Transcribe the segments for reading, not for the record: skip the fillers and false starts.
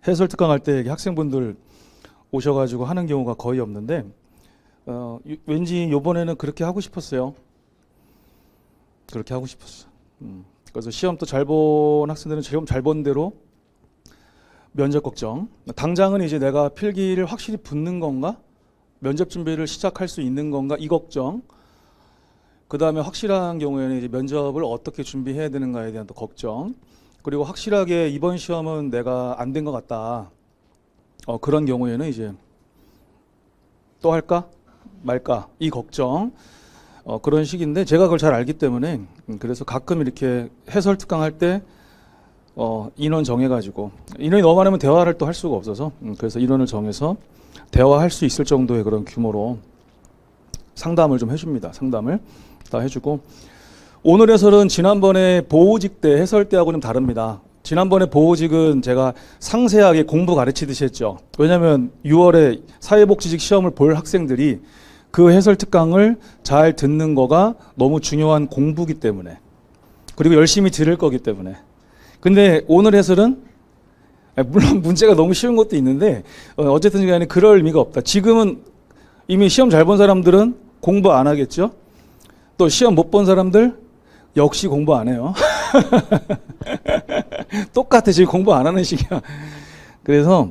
해설 특강 할 때 학생분들 오셔가지고 하는 경우가 거의 없는데 왠지 요번에는 그렇게 하고 싶었어요. 그렇게 하고 싶었어. 그래서 시험 또 잘 본 학생들은 시험 잘 본 대로 면접 걱정. 당장은 이제 내가 필기를 확실히 붙는 건가? 면접 준비를 시작할 수 있는 건가? 이 걱정. 그 다음에 확실한 경우에는 이제 면접을 어떻게 준비해야 되는가에 대한 또 걱정. 그리고 확실하게 이번 시험은 내가 안 된 것 같다. 그런 경우에는 이제 또 할까? 말까? 이 걱정. 그런 식인데 제가 그걸 잘 알기 때문에 그래서 가끔 이렇게 해설 특강 할 때 인원 정해가지고 인원이 너무 많으면 대화를 또 할 수가 없어서 그래서 인원을 정해서 대화할 수 있을 정도의 그런 규모로 상담을 좀 해줍니다. 상담을 다 해주고 오늘 해설은 지난번에 보호직 때 해설 때하고 좀 다릅니다. 지난번에 보호직은 제가 상세하게 공부 가르치듯이 했죠. 왜냐하면 6월에 사회복지직 시험을 볼 학생들이 그 해설 특강을 잘 듣는 거가 너무 중요한 공부기 때문에 그리고 열심히 들을 거기 때문에 근데 오늘 해설은 물론 문제가 너무 쉬운 것도 있는데 어쨌든 간에 그럴 의미가 없다. 지금은 이미 시험 잘 본 사람들은 공부 안 하겠죠. 또 시험 못 본 사람들 역시 공부 안 해요. 똑같아. 지금 공부 안 하는 시기야. 그래서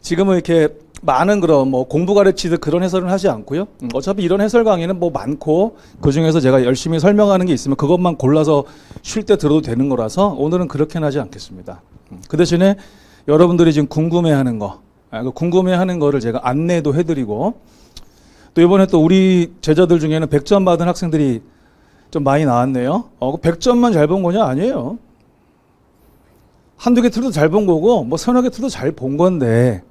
지금은 이렇게 많은 그런 뭐 공부 가르치듯 그런 해설은 하지 않고요. 어차피 이런 해설 강의는 뭐 많고 그 중에서 제가 열심히 설명하는 게 있으면 그것만 골라서 쉴 때 들어도 되는 거라서 오늘은 그렇게는 하지 않겠습니다. 그 대신에 여러분들이 지금 궁금해하는 거, 그 궁금해하는 거를 제가 안내도 해드리고 또 이번에 또 우리 제자들 중에는 100점 받은 학생들이 좀 많이 나왔네요. 100점만 잘 본 거냐? 아니에요. 한두 개 틀도 잘 본 거고 뭐 서너 개 틀도 잘 본 건데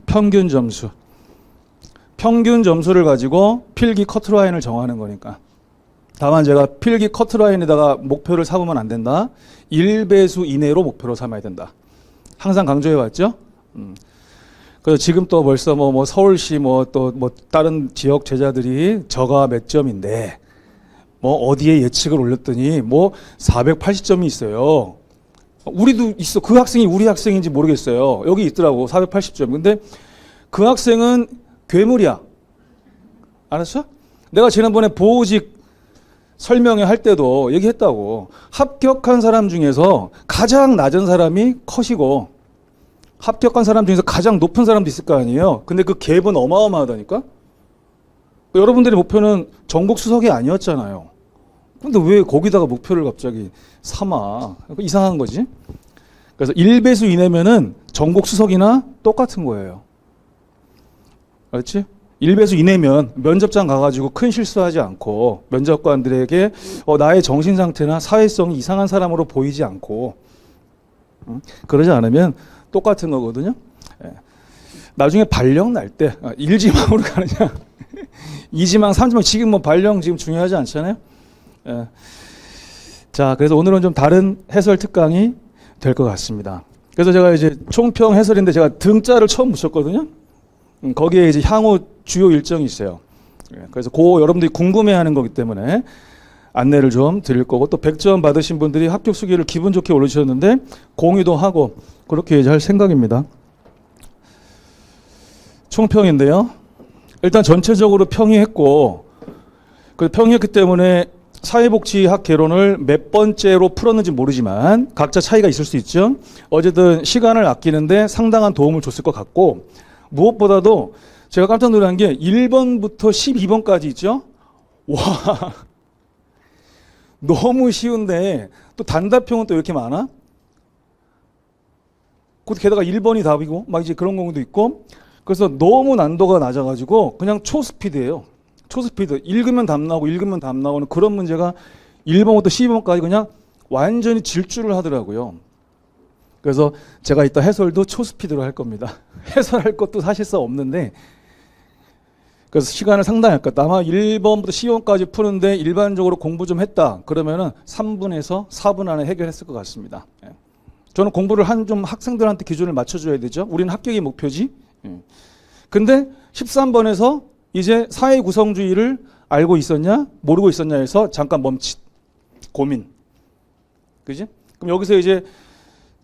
평균 점수를 가지고 필기 커트라인을 정하는 거니까. 다만 제가 필기 커트라인에다가 목표를 삼으면 안 된다. 1배수 이내로 목표로 삼아야 된다. 항상 강조해 왔죠. 그래서 지금 또 벌써 뭐 서울시 또 다른 지역 제자들이 저가 몇 점인데 뭐 어디에 예측을 올렸더니 뭐 480점이 있어요. 우리도 있어. 그 학생이 우리 학생인지 모르겠어요. 여기 있더라고. 480점. 근데 그 학생은 괴물이야. 알았어? 내가 지난번에 보호직 설명회 할 때도 얘기했다고. 합격한 사람 중에서 가장 낮은 사람이 컷이고 합격한 사람 중에서 가장 높은 사람도 있을 거 아니에요. 근데 그 갭은 어마어마하다니까. 여러분들의 목표는 전국 수석이 아니었잖아요. 근데 왜 거기다가 목표를 갑자기 삼아? 이상한 거지. 그래서 1배수 이내면은 전국 수석이나 똑같은 거예요. 그렇지? 1배수 이내면 면접장 가가지고 큰 실수하지 않고 면접관들에게 나의 정신 상태나 사회성이 이상한 사람으로 보이지 않고 그러지 않으면 똑같은 거거든요. 나중에 발령 날 때 1지망으로 가느냐 2지망 3지망 지금 뭐 발령 지금 중요하지 않잖아요. 자, 그래서 오늘은 좀 다른 해설 특강이 될 것 같습니다. 그래서 제가 이제 총평 해설인데 제가 등자를 처음 붙였거든요. 거기에 이제 향후 주요 일정이 있어요. 그래서 여러분들이 궁금해하는 거기 때문에 안내를 좀 드릴 거고 또 100점 받으신 분들이 합격 수기를 기분 좋게 올려주셨는데 공유도 하고 그렇게 이제 할 생각입니다. 총평인데요. 일단 전체적으로 평이했고 그 평이했기 때문에 사회복지학 개론을 몇 번째로 풀었는지 모르지만 각자 차이가 있을 수 있죠. 어쨌든 시간을 아끼는데 상당한 도움을 줬을 것 같고 무엇보다도 제가 깜짝 놀란 게 1번부터 12번까지 있죠. 와 너무 쉬운데 또 단답형은 또 이렇게 많아? 게다가 1번이 답이고 막 이제 그런 경우도 있고 그래서 너무 난도가 낮아가지고 그냥 초스피드예요. 초스피드. 읽으면 답 나오는 그런 문제가 1번부터 12번까지 그냥 완전히 질주를 하더라고요. 그래서 제가 이따 해설도 초스피드로 할 겁니다. 해설할 것도 사실상 없는데 그래서 시간을 상당히 아꼈다. 아마 1번부터 12번까지 푸는데 일반적으로 공부 좀 했다. 그러면은 3분에서 4분 안에 해결했을 것 같습니다. 저는 공부를 좀 학생들한테 기준을 맞춰줘야 되죠. 우리는 합격이 목표지. 근데 13번에서 이제 사회 구성주의를 알고 있었냐 모르고 있었냐 해서 잠깐 멈칫 고민. 그지? 그럼 여기서 이제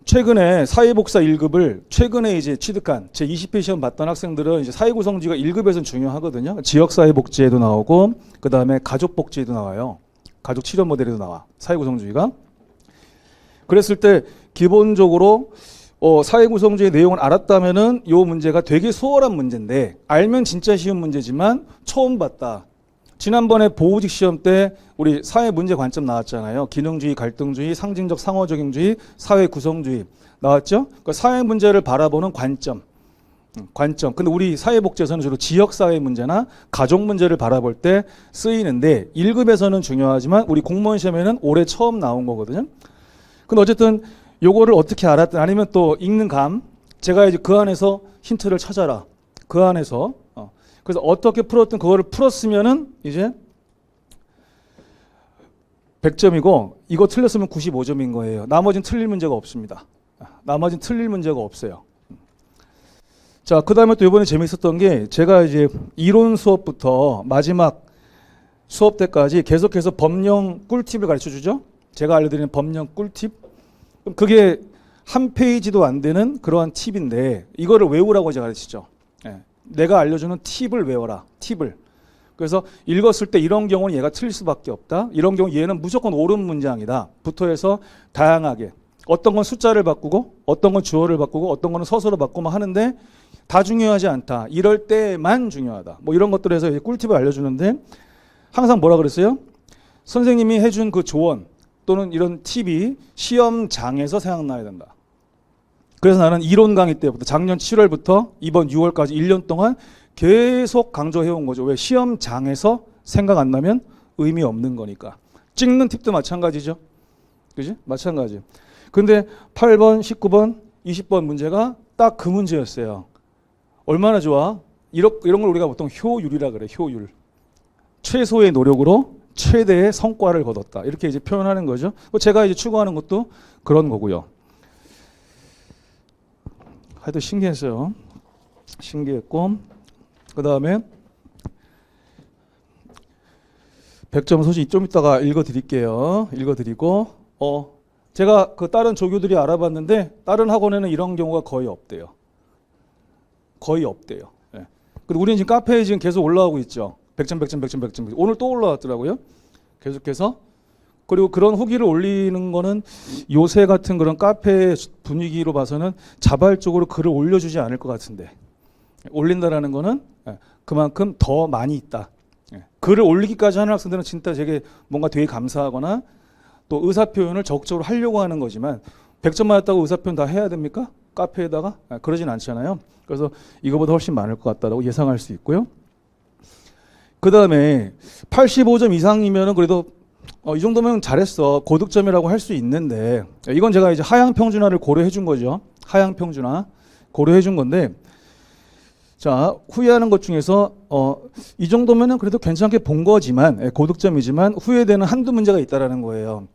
최근에 사회복사 1급을 최근에 이제 취득한 제 20회 시험 봤던 학생들은 이제 사회구성지가 1급에서는 중요하거든요. 지역사회복지에도 나오고 그 다음에 가족복지에도 나와요. 가족치료 모델에도 나와 사회구성주의가. 그랬을 때 기본적으로 사회구성주의 내용을 알았다면은 이 문제가 되게 수월한 문제인데 알면 진짜 쉬운 문제지만 처음 봤다. 지난번에 보호직 시험 때 우리 사회 문제 관점 나왔잖아요. 기능주의, 갈등주의, 상징적 상호적용주의, 사회구성주의 나왔죠? 그러니까 사회 문제를 바라보는 관점. 근데 우리 사회복지에서는 주로 지역사회 문제나 가족 문제를 바라볼 때 쓰이는데 1급에서는 중요하지만 우리 공무원 시험에는 올해 처음 나온 거거든요. 근데 어쨌든 요거를 어떻게 알았든 아니면 또 읽는 감, 제가 이제 그 안에서 힌트를 찾아라. 그 안에서 그래서 어떻게 풀었든 그거를 풀었으면은 이제 100점이고 이거 틀렸으면 95점인 거예요. 나머지는 틀릴 문제가 없습니다. 나머지는 틀릴 문제가 없어요. 자, 그 다음에 또 이번에 재밌었던 게 제가 이제 이론 수업부터 마지막 수업 때까지 계속해서 법령 꿀팁을 가르쳐 주죠. 제가 알려드리는 법령 꿀팁. 그게 한 페이지도 안 되는 그러한 팁인데 이거를 외우라고 제가 가르치죠. 내가 알려주는 팁을 외워라. 팁을. 그래서 읽었을 때 이런 경우는 얘가 틀릴 수밖에 없다. 이런 경우 얘는 무조건 옳은 문장이다. 부터 해서 다양하게. 어떤 건 숫자를 바꾸고 어떤 건 주어를 바꾸고 어떤 거는 서술을 바꾸고 하는데 다 중요하지 않다. 이럴 때만 중요하다. 뭐 이런 것들에서 이제 꿀팁을 알려주는데 항상 뭐라 그랬어요? 선생님이 해준 그 조언 또는 이런 팁이 시험장에서 생각나야 된다. 그래서 나는 이론 강의 때부터 작년 7월부터 이번 6월까지 1년 동안 계속 강조해온 거죠. 왜? 시험장에서 생각 안 나면 의미 없는 거니까. 찍는 팁도 마찬가지죠. 그지? 마찬가지. 근데 8번, 19번, 20번 문제가 딱 그 문제였어요. 얼마나 좋아? 이런 걸 우리가 보통 효율이라 그래. 효율. 최소의 노력으로 최대의 성과를 거뒀다. 이렇게 이제 표현하는 거죠. 제가 이제 추구하는 것도 그런 거고요. 하여튼 신기했어요. 신기했고 그 다음에 100점 소식 좀 이따가 읽어드릴게요. 읽어드리고 제가 그 다른 조교들이 알아봤는데 다른 학원에는 이런 경우가 거의 없대요. 거의 없대요. 예. 그리고 우리는 지금 카페에 지금 계속 올라오고 있죠. 100점, 100점, 100점, 100점. 오늘 또 올라왔더라고요. 계속해서. 그리고 그런 후기를 올리는 거는 요새 같은 그런 카페 분위기로 봐서는 자발적으로 글을 올려주지 않을 것 같은데 올린다라는 거는 그만큼 더 많이 있다. 글을 올리기까지 하는 학생들은 진짜 되게 뭔가 되게 감사하거나 또 의사표현을 적극적으로 하려고 하는 거지만 100점 맞았다고 의사표현 다 해야 됩니까? 카페에다가? 그러진 않잖아요. 그래서 이거보다 훨씬 많을 것 같다고 예상할 수 있고요. 그 다음에 85점 이상이면은 그래도 이 정도면 잘했어. 고득점이라고 할 수 있는데 이건 제가 이제 하향 평준화를 고려해 준 거죠. 하향 평준화 고려해 준 건데 자, 후회하는 것 중에서 이 정도면은 그래도 괜찮게 본 거지만 고득점이지만 후회되는 한두 문제가 있다라는 거예요.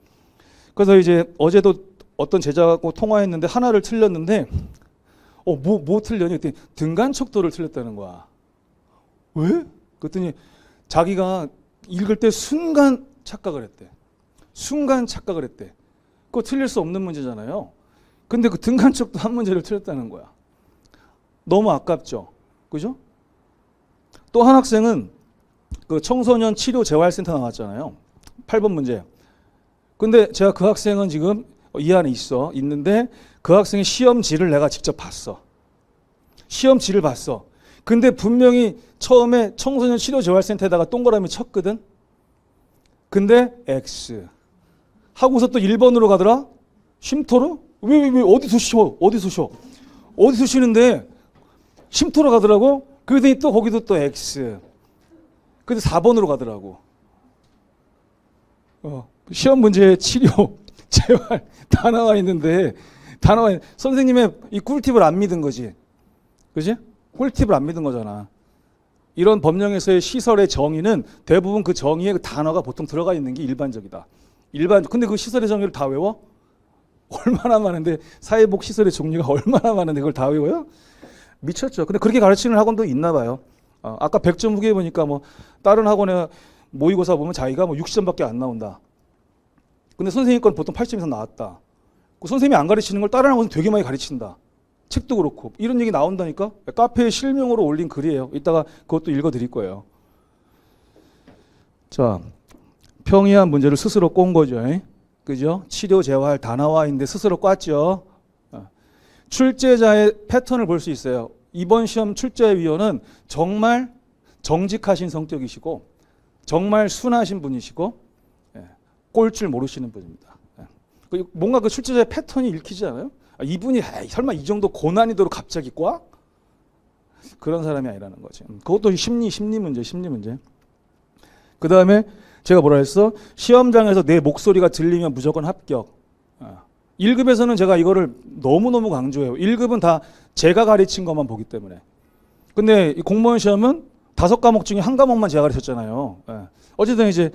그래서 이제 어제도 어떤 제자하고 통화했는데 하나를 틀렸는데 뭐 틀렸니? 그랬더니 등간척도를 틀렸다는 거야. 왜? 그랬더니 자기가 읽을 때 순간 착각을 했대. 순간 착각을 했대. 그거 틀릴 수 없는 문제잖아요. 근데 그 등간척도 한 문제를 틀렸다는 거야. 너무 아깝죠. 그죠? 또 한 학생은 그 청소년 치료 재활센터 나왔잖아요. 8번 문제. 근데 제가 그 학생은 지금 이 안에 있는데 그 학생의 시험지를 내가 직접 봤어. 시험지를 봤어. 근데 분명히 처음에 청소년 치료 재활센터에다가 동그라미 쳤거든. 근데 X. 하고서 또 1번으로 가더라? 쉼터로? 왜 어디서 쉬어? 어디서 쉬는데 쉼터로 가더라고? 그러더니 또 거기도 또 X. 근데 4번으로 가더라고. 시험 문제 치료, 재활 다 나와 있는데 선생님의 이 꿀팁을 안 믿은 거지. 그지? 꿀팁을 안 믿은 거잖아. 이런 법령에서의 시설의 정의는 대부분 그 정의의 그 단어가 보통 들어가 있는 게 일반적이다. 근데 그 시설의 정의를 다 외워? 얼마나 많은데 사회복 시설의 종류가 얼마나 많은데 그걸 다 외워요? 미쳤죠. 근데 그렇게 가르치는 학원도 있나 봐요. 아까 100점 후기에 보니까 뭐 다른 학원에 모의고사 보면 자기가 뭐 60점밖에 안 나온다. 근데 선생님 건 보통 80점 이상 나왔다. 그 선생님이 안 가르치는 걸 다른 학원은 되게 많이 가르친다. 책도 그렇고 이런 얘기 나온다니까. 카페에 실명으로 올린 글이에요. 이따가 그것도 읽어드릴 거예요. 자, 평이한 문제를 스스로 꼰 거죠. 그죠? 치료, 재활 다 나와 있는데 스스로 꽈죠. 출제자의 패턴을 볼 수 있어요. 이번 시험 출제위원은 정말 정직하신 성격이시고 정말 순하신 분이시고 꼴 줄 모르시는 분입니다. 뭔가 그 출제자의 패턴이 읽히지 않아요? 이분이 설마 이 정도 고난이도로 갑자기 꽈? 그런 사람이 아니라는 거지. 그것도 심리 문제. 그 다음에 제가 뭐라 했어? 시험장에서 내 목소리가 들리면 무조건 합격. 1급에서는 제가 이거를 너무너무 강조해요. 1급은 다 제가 가르친 것만 보기 때문에. 근데 공무원 시험은 5과목 중에 한 과목만 제가 가르쳤잖아요. 어쨌든 이제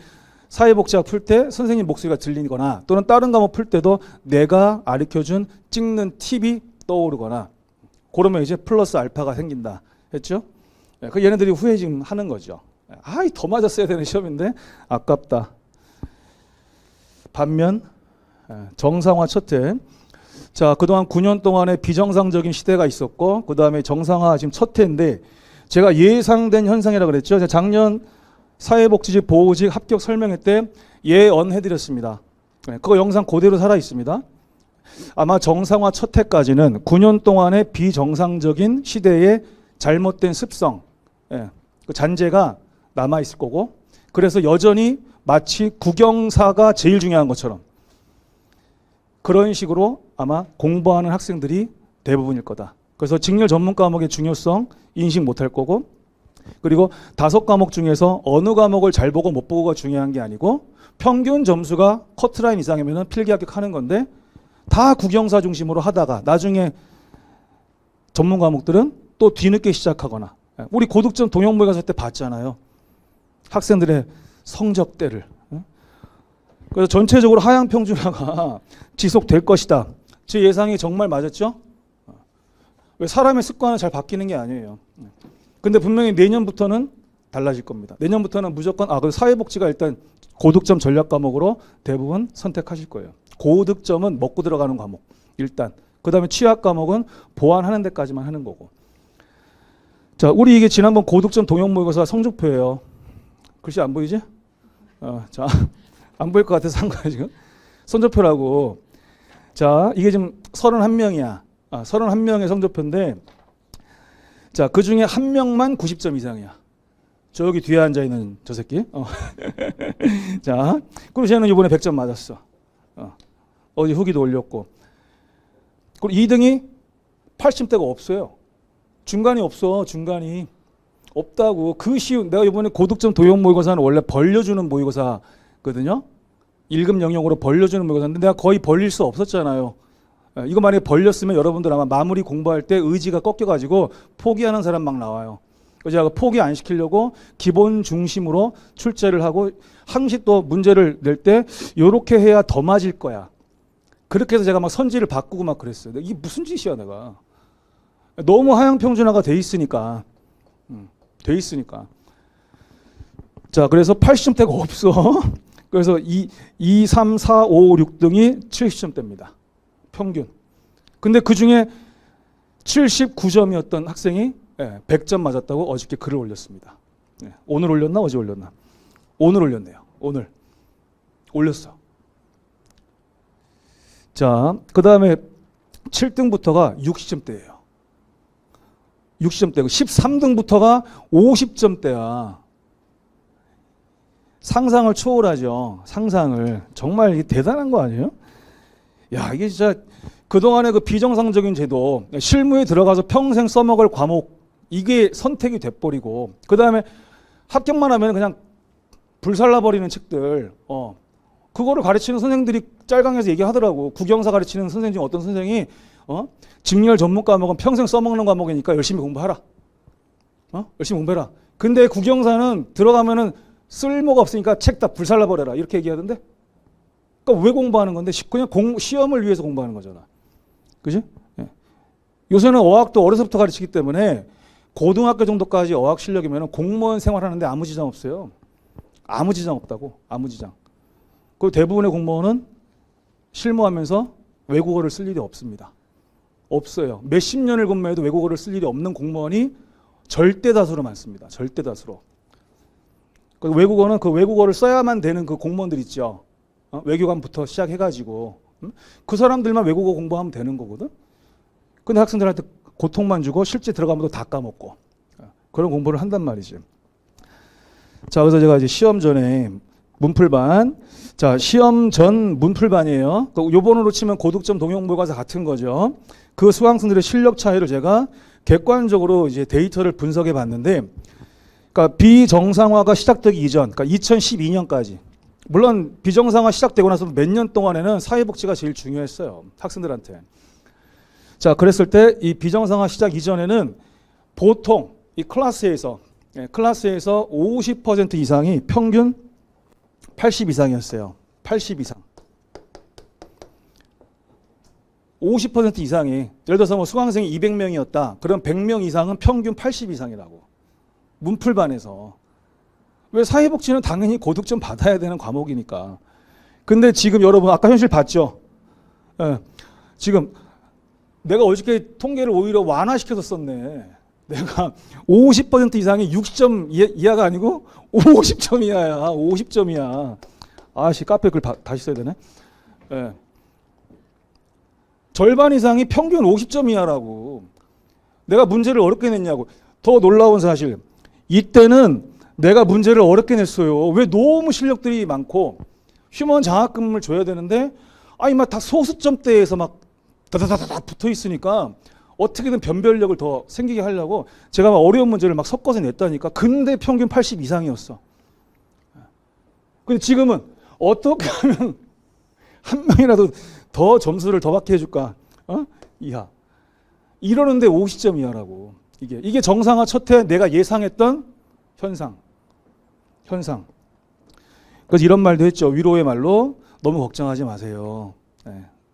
사회복지학 풀 때 선생님 목소리가 들리거나 또는 다른 과목 풀 때도 내가 가르쳐준 찍는 팁이 떠오르거나 그러면 이제 플러스 알파가 생긴다 했죠. 그 얘네들이 후회 지금 하는 거죠. 더 맞았어야 되는 시험인데 아깝다. 반면 정상화 첫 해. 자, 그동안 9년 동안의 비정상적인 시대가 있었고 그 다음에 정상화 지금 첫 해인데 제가 예상된 현상이라고 그랬죠. 제가 작년 사회복지직 보호직 합격 설명회 때 예언해드렸습니다. 그거 영상 그대로 살아 있습니다. 아마 정상화 첫 해까지는 9년 동안의 비정상적인 시대의 잘못된 습성, 그 잔재가 남아있을 거고 그래서 여전히 마치 국영사가 제일 중요한 것처럼 그런 식으로 아마 공부하는 학생들이 대부분일 거다. 그래서 직렬 전문 과목의 중요성 인식 못할 거고 그리고 5과목 중에서 어느 과목을 잘 보고 못 보고가 중요한 게 아니고 평균 점수가 커트라인 이상이면 필기 합격하는 건데 다 국영사 중심으로 하다가 나중에 전문 과목들은 또 뒤늦게 시작하거나 우리 고득점 동영모의 가서 때 봤잖아요. 학생들의 성적대를. 그래서 전체적으로 하향 평준화가 지속될 것이다. 제 예상이 정말 맞았죠? 왜 사람의 습관은 잘 바뀌는 게 아니에요. 근데 분명히 내년부터는 달라질 겁니다. 내년부터는 무조건 그 사회복지가 일단 고득점 전략 과목으로 대부분 선택하실 거예요. 고득점은 먹고 들어가는 과목 일단. 그 다음에 취약 과목은 보완하는 데까지만 하는 거고. 자, 우리 이게 지난번 고득점 동영 모의고사 성적표예요. 글씨 안 보이지? 자, 안 보일 것 같아서 한 거야 지금. 성적표라고. 자, 이게 지금 31명이야. 31명의 성적표인데 자, 그 중에 한 명만 90점 이상이야. 저기 뒤에 앉아있는 저 새끼. 자, 그리고 쟤는 이번에 100점 맞았어. 어제 후기도 올렸고. 그리고 2등이 80대가 없어요. 중간이 없어. 중간이. 없다고. 그 쉬운, 내가 이번에 고득점 도형 모의고사는 원래 벌려주는 모의고사거든요. 1급 영역으로 벌려주는 모의고사인데 내가 거의 벌릴 수 없었잖아요. 이거 만약에 벌렸으면 여러분들 아마 마무리 공부할 때 의지가 꺾여가지고 포기하는 사람 막 나와요. 그래서 제가 포기 안 시키려고 기본 중심으로 출제를 하고 항시 또 문제를 낼 때 이렇게 해야 더 맞을 거야. 그렇게 해서 제가 막 선지를 바꾸고 막 그랬어요. 이게 무슨 짓이야 내가. 너무 하향 평준화가 돼 있으니까. 돼 있으니까. 자, 그래서 80점대가 없어. 그래서 2, 3, 4, 5, 6등이 70점대입니다. 평균. 근데 그 중에 79점이었던 학생이 100점 맞았다고 어저께 글을 올렸습니다. 오늘 올렸나? 어제 올렸나? 오늘 올렸네요. 오늘. 올렸어. 자, 그 다음에 7등부터가 60점대예요. 60점대고 13등부터가 50점대야. 상상을 초월하죠. 상상을. 정말 이게 대단한 거 아니에요? 야, 이게 진짜 그동안의 그 비정상적인 제도, 실무에 들어가서 평생 써먹을 과목, 이게 선택이 돼버리고, 그 다음에 합격만 하면 그냥 불살라버리는 책들, 그거를 가르치는 선생들이 짤강에서 얘기하더라고. 국영사 가르치는 선생 중 어떤 선생이, 직렬 전문 과목은 평생 써먹는 과목이니까 열심히 공부하라. 열심히 공부해라. 근데 국영사는 들어가면은 쓸모가 없으니까 책 다 불살라버려라. 이렇게 얘기하던데? 그러니까 왜 공부하는 건데? 그냥 시험을 위해서 공부하는 거잖아. 그지? 예. 요새는 어학도 어려서부터 가르치기 때문에 고등학교 정도까지 어학 실력이면 공무원 생활하는데 아무 지장 없어요. 아무 지장 없다고. 아무 지장. 그리고 대부분의 공무원은 실무하면서 외국어를 쓸 일이 없습니다. 없어요. 몇십 년을 근무해도 외국어를 쓸 일이 없는 공무원이 절대 다수로 많습니다. 절대 다수로. 그 외국어는 그 외국어를 써야만 되는 그 공무원들 있죠. 외교관부터 시작해가지고 그 사람들만 외국어 공부하면 되는 거거든. 근데 학생들한테 고통만 주고 실제 들어가면 다 까먹고 그런 공부를 한단 말이지. 자, 그래서 제가 이제 시험 전에 문풀반, 자, 시험 전 문풀반이에요. 요번으로 치면 고득점 동영모의고사 같은 거죠. 그 수강생들의 실력 차이를 제가 객관적으로 이제 데이터를 분석해 봤는데, 그러니까 비정상화가 시작되기 이전, 그러니까 2012년까지. 물론 비정상화 시작되고 나서 몇 년 동안에는 사회복지가 제일 중요했어요. 학생들한테. 자, 그랬을 때 이 비정상화 시작 이전에는 보통 이 클래스에서 50% 이상이 평균 80 이상이었어요. 80 이상. 50% 이상이, 예를 들어서 뭐 수강생이 200명이었다. 그럼 100명 이상은 평균 80 이상이라고. 문풀반에서. 왜 사회복지는 당연히 고득점 받아야 되는 과목이니까. 근데 지금 여러분 아까 현실 봤죠? 예. 지금 내가 어저께 통계를 오히려 완화시켜서 썼네. 내가 50% 이상이 60점 이하가 아니고 50점 이하야. 50점 이하. 아씨, 카페 글 다시 써야 되네. 예. 절반 이상이 평균 50점 이하라고. 내가 문제를 어렵게 냈냐고. 더 놀라운 사실. 이때는 내가 문제를 어렵게 냈어요. 왜 너무 실력들이 많고 휴먼 장학금을 줘야 되는데 아니 막 다 소수점대에서 막 다다다다 붙어 있으니까 어떻게든 변별력을 더 생기게 하려고 제가 막 어려운 문제를 막 섞어서 냈다니까. 근데 평균 80 이상이었어. 근데 지금은 어떻게 하면 한 명이라도 더 점수를 더 받게 해줄까? 이하. 이러는데 50점 이하라고. 이게 정상화 첫 해 내가 예상했던 현상. 그래서 이런 말도 했죠. 위로의 말로 너무 걱정하지 마세요.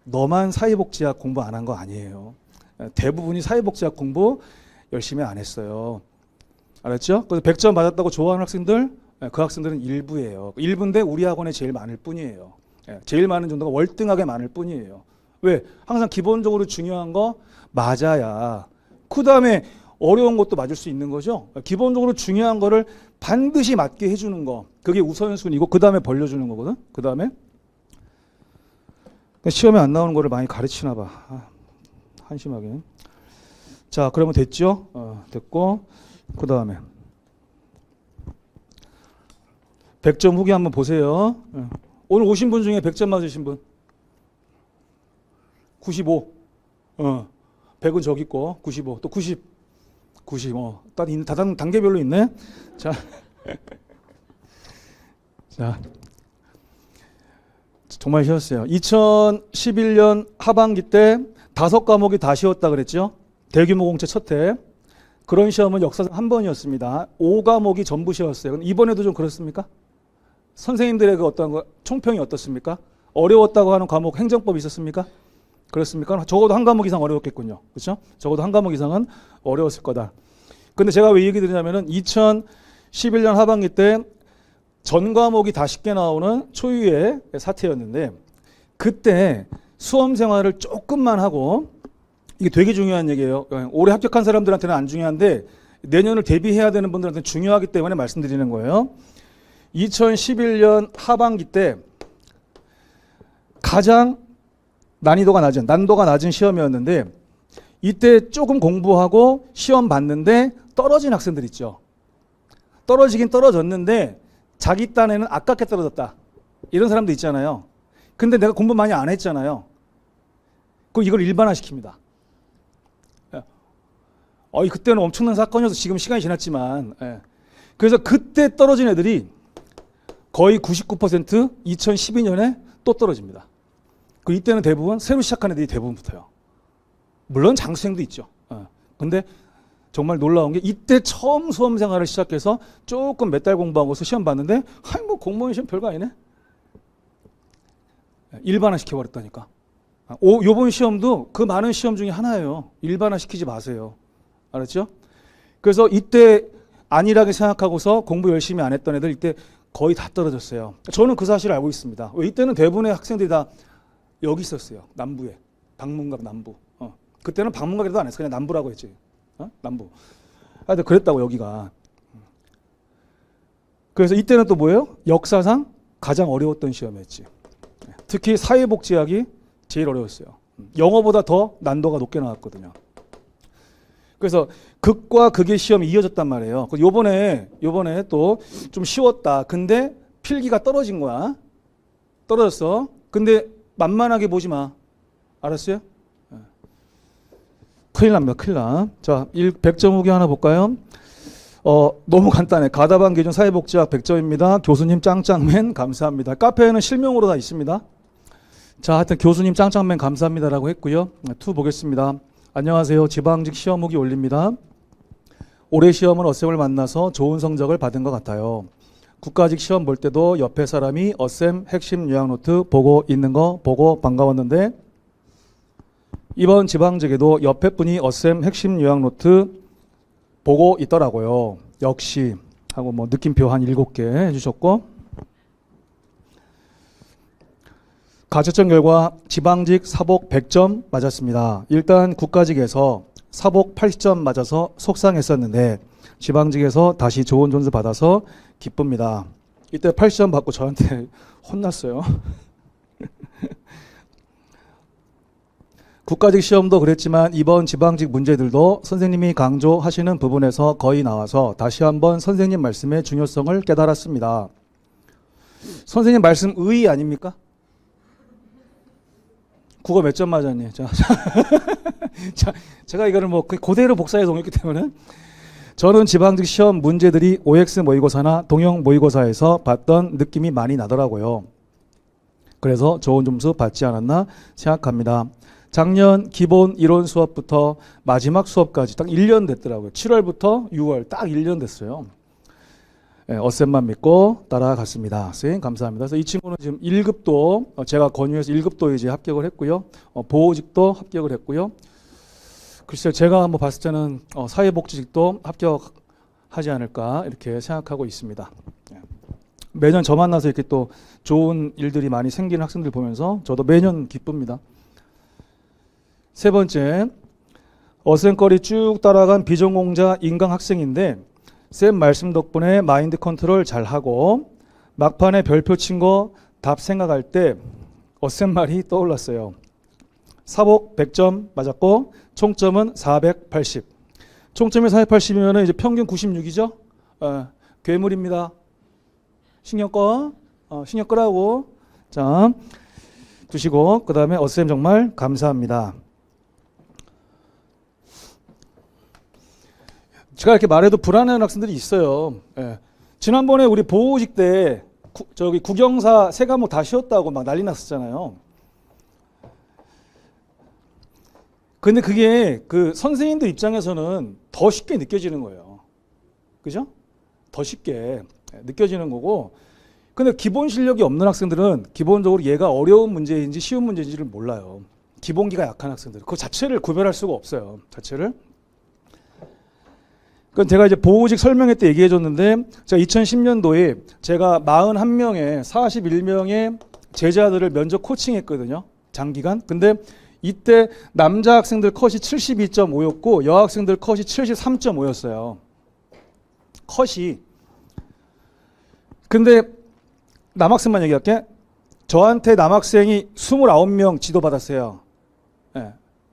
너만 사회복지학 공부 안 한 거 아니에요. 대부분이 사회복지학 공부 열심히 안 했어요. 알았죠? 그래서 100점 받았다고 좋아하는 학생들, 그 학생들은 일부예요. 일부인데 우리 학원에 제일 많을 뿐이에요. 제일 많은 정도가 월등하게 많을 뿐이에요. 왜? 항상 기본적으로 중요한 거 맞아야 그 다음에 어려운 것도 맞을 수 있는 거죠. 기본적으로 중요한 거를 반드시 맞게 해주는 거, 그게 우선순위고 그 다음에 벌려주는 거거든. 그 다음에 시험에 안 나오는 거를 많이 가르치나 봐. 한심하게. 자, 그러면 됐죠? 됐고 그 다음에 100점 후기 한번 보세요. 오늘 오신 분 중에 100점 맞으신 분 95. 100은 저기 있고 95. 또 90. 다른 단계별로 있네. 자, 자, 정말 쉬웠어요. 2011년 하반기 때 5과목이 다 쉬웠다 그랬죠. 대규모 공채 첫 해. 그런 시험은 역사상 한 번이었습니다. 5과목이 전부 쉬웠어요. 이번에도 좀 그렇습니까? 선생님들의 그 어떤 총평이 어떻습니까? 어려웠다고 하는 과목 행정법 있었습니까? 그렇습니까? 적어도 한 과목 이상 어려웠겠군요. 그렇죠? 적어도 한 과목 이상은 어려웠을 거다. 근데 제가 왜 얘기 드리냐면은 2011년 하반기 때 전 과목이 다 쉽게 나오는 초유의 사태였는데 그때 수험 생활을 조금만 하고 이게 되게 중요한 얘기예요. 올해 합격한 사람들한테는 안 중요한데 내년을 대비해야 되는 분들한테는 중요하기 때문에 말씀드리는 거예요. 2011년 하반기 때 가장 난도가 낮은 시험이었는데 이때 조금 공부하고 시험 봤는데 떨어진 학생들 있죠. 떨어지긴 떨어졌는데 자기 딴에는 아깝게 떨어졌다. 이런 사람도 있잖아요. 근데 내가 공부 많이 안 했잖아요. 그럼 이걸 일반화시킵니다. 그때는 엄청난 사건이어서 지금 시간이 지났지만 그래서 그때 떨어진 애들이 거의 99% 2012년에 또 떨어집니다. 이때는 대부분 새로 시작한 애들이 대부분 붙어요. 물론 장수생도 있죠. 근데 정말 놀라운 게 이때 처음 수험 생활을 시작해서 조금 몇 달 공부하고서 시험 봤는데 뭐 공무원 시험 별거 아니네. 일반화 시켜버렸다니까. 요번 시험도 그 많은 시험 중에 하나예요. 일반화 시키지 마세요. 알았죠? 그래서 이때 안일하게 생각하고서 공부 열심히 안 했던 애들 이때 거의 다 떨어졌어요. 저는 그 사실을 알고 있습니다. 왜 이때는 대부분의 학생들이 다 여기 있었어요. 남부에. 방문각 남부. 그때는 방문각이라도 안 했어. 그냥 남부라고 했지. 남부. 하여튼 그랬다고 여기가. 그래서 이때는 또 뭐예요? 역사상 가장 어려웠던 시험이었지. 특히 사회복지학이 제일 어려웠어요. 영어보다 더 난도가 높게 나왔거든요. 그래서 극과 극의 시험이 이어졌단 말이에요. 요번에 또 좀 쉬웠다. 근데 필기가 떨어진 거야. 떨어졌어. 근데 만만하게 보지 마. 알았어요? 큰일 납니다. 큰일 나. 자, 100점 후기 하나 볼까요? 너무 간단해. 가다반 기준 사회복지학 100점입니다. 교수님 짱짱맨 감사합니다. 카페에는 실명으로 다 있습니다. 자, 하여튼 교수님 짱짱맨 감사합니다라고 했고요. 2 보겠습니다. 안녕하세요. 지방직 시험 후기 올립니다. 올해 시험은 어쌤을 만나서 좋은 성적을 받은 것 같아요. 국가직 시험 볼 때도 옆에 사람이 어쌤 핵심 요약노트 보고 있는 거 보고 반가웠는데 이번 지방직에도 옆에 분이 어쌤 핵심 요약노트 보고 있더라고요. 역시 하고 뭐 느낌표 한 7개 해주셨고 가채점 결과 지방직 사복 100점 맞았습니다. 일단 국가직에서 사복 80점 맞아서 속상했었는데 지방직에서 다시 좋은 점수 받아서 기쁩니다. 이때 80점 받고 저한테 혼났어요. 국가직 시험도 그랬지만 이번 지방직 문제들도 선생님이 강조하시는 부분에서 거의 나와서 다시 한번 선생님 말씀의 중요성을 깨달았습니다. 선생님 말씀 의 아닙니까? 국어 몇 점 맞았니? 자, 제가 이거를 뭐 그대로 복사해서 옮겼기 때문에 저는 지방직 시험 문제들이 OX 모의고사나 동영 모의고사에서 봤던 느낌이 많이 나더라고요. 그래서 좋은 점수 받지 않았나 생각합니다. 작년 기본 이론 수업부터 마지막 수업까지 딱 1년 됐더라고요. 7월부터 6월 딱 1년 됐어요. 어쌤만 믿고 따라갔습니다. 선생님 감사합니다. 그래서 이 친구는 지금 1급도 제가 권유해서 1급도 이제 합격을 했고요. 보호직도 합격을 했고요. 글쎄요, 제가 한번 봤을 때는 사회복지직도 합격하지 않을까 이렇게 생각하고 있습니다. 매년 저 만나서 이렇게 또 좋은 일들이 많이 생기는 학생들 보면서 저도 매년 기쁩니다. 세 번째, 어쌤거리 쭉 따라간 비전공자 인강 학생인데 쌤 말씀 덕분에 마인드 컨트롤 잘하고 막판에 별표 친 거 답 생각할 때 어쌤 말이 떠올랐어요. 사복 100점 맞았고 총점은 480. 총점이 480이면 이제 평균 96이죠? 괴물입니다. 신경 꺼. 신경 끄라고. 자, 두시고 그 다음에 어쌤 정말 감사합니다. 제가 이렇게 말해도 불안해하는 학생들이 있어요. 지난번에 우리 보호직 때 저기 국영사 세 과목 다 쉬었다고 막 난리 났었잖아요. 근데 그게 그 선생님들 입장에서는 더 쉽게 느껴지는 거예요. 그죠? 더 쉽게 느껴지는 거고. 근데 기본 실력이 없는 학생들은 기본적으로 얘가 어려운 문제인지 쉬운 문제인지를 몰라요. 기본기가 약한 학생들. 그 자체를 구별할 수가 없어요. 자체를. 그건 제가 이제 보호직 설명회 때 얘기해 줬는데 제가 2010년도에 제가 41명의 41명의 제자들을 면접 코칭했거든요. 장기간. 근데 이때 남자 학생들 컷이 72.5였고 여학생들 컷이 73.5였어요. 컷이. 근데 남학생만 얘기할게. 저한테 남학생이 29명 지도받았어요.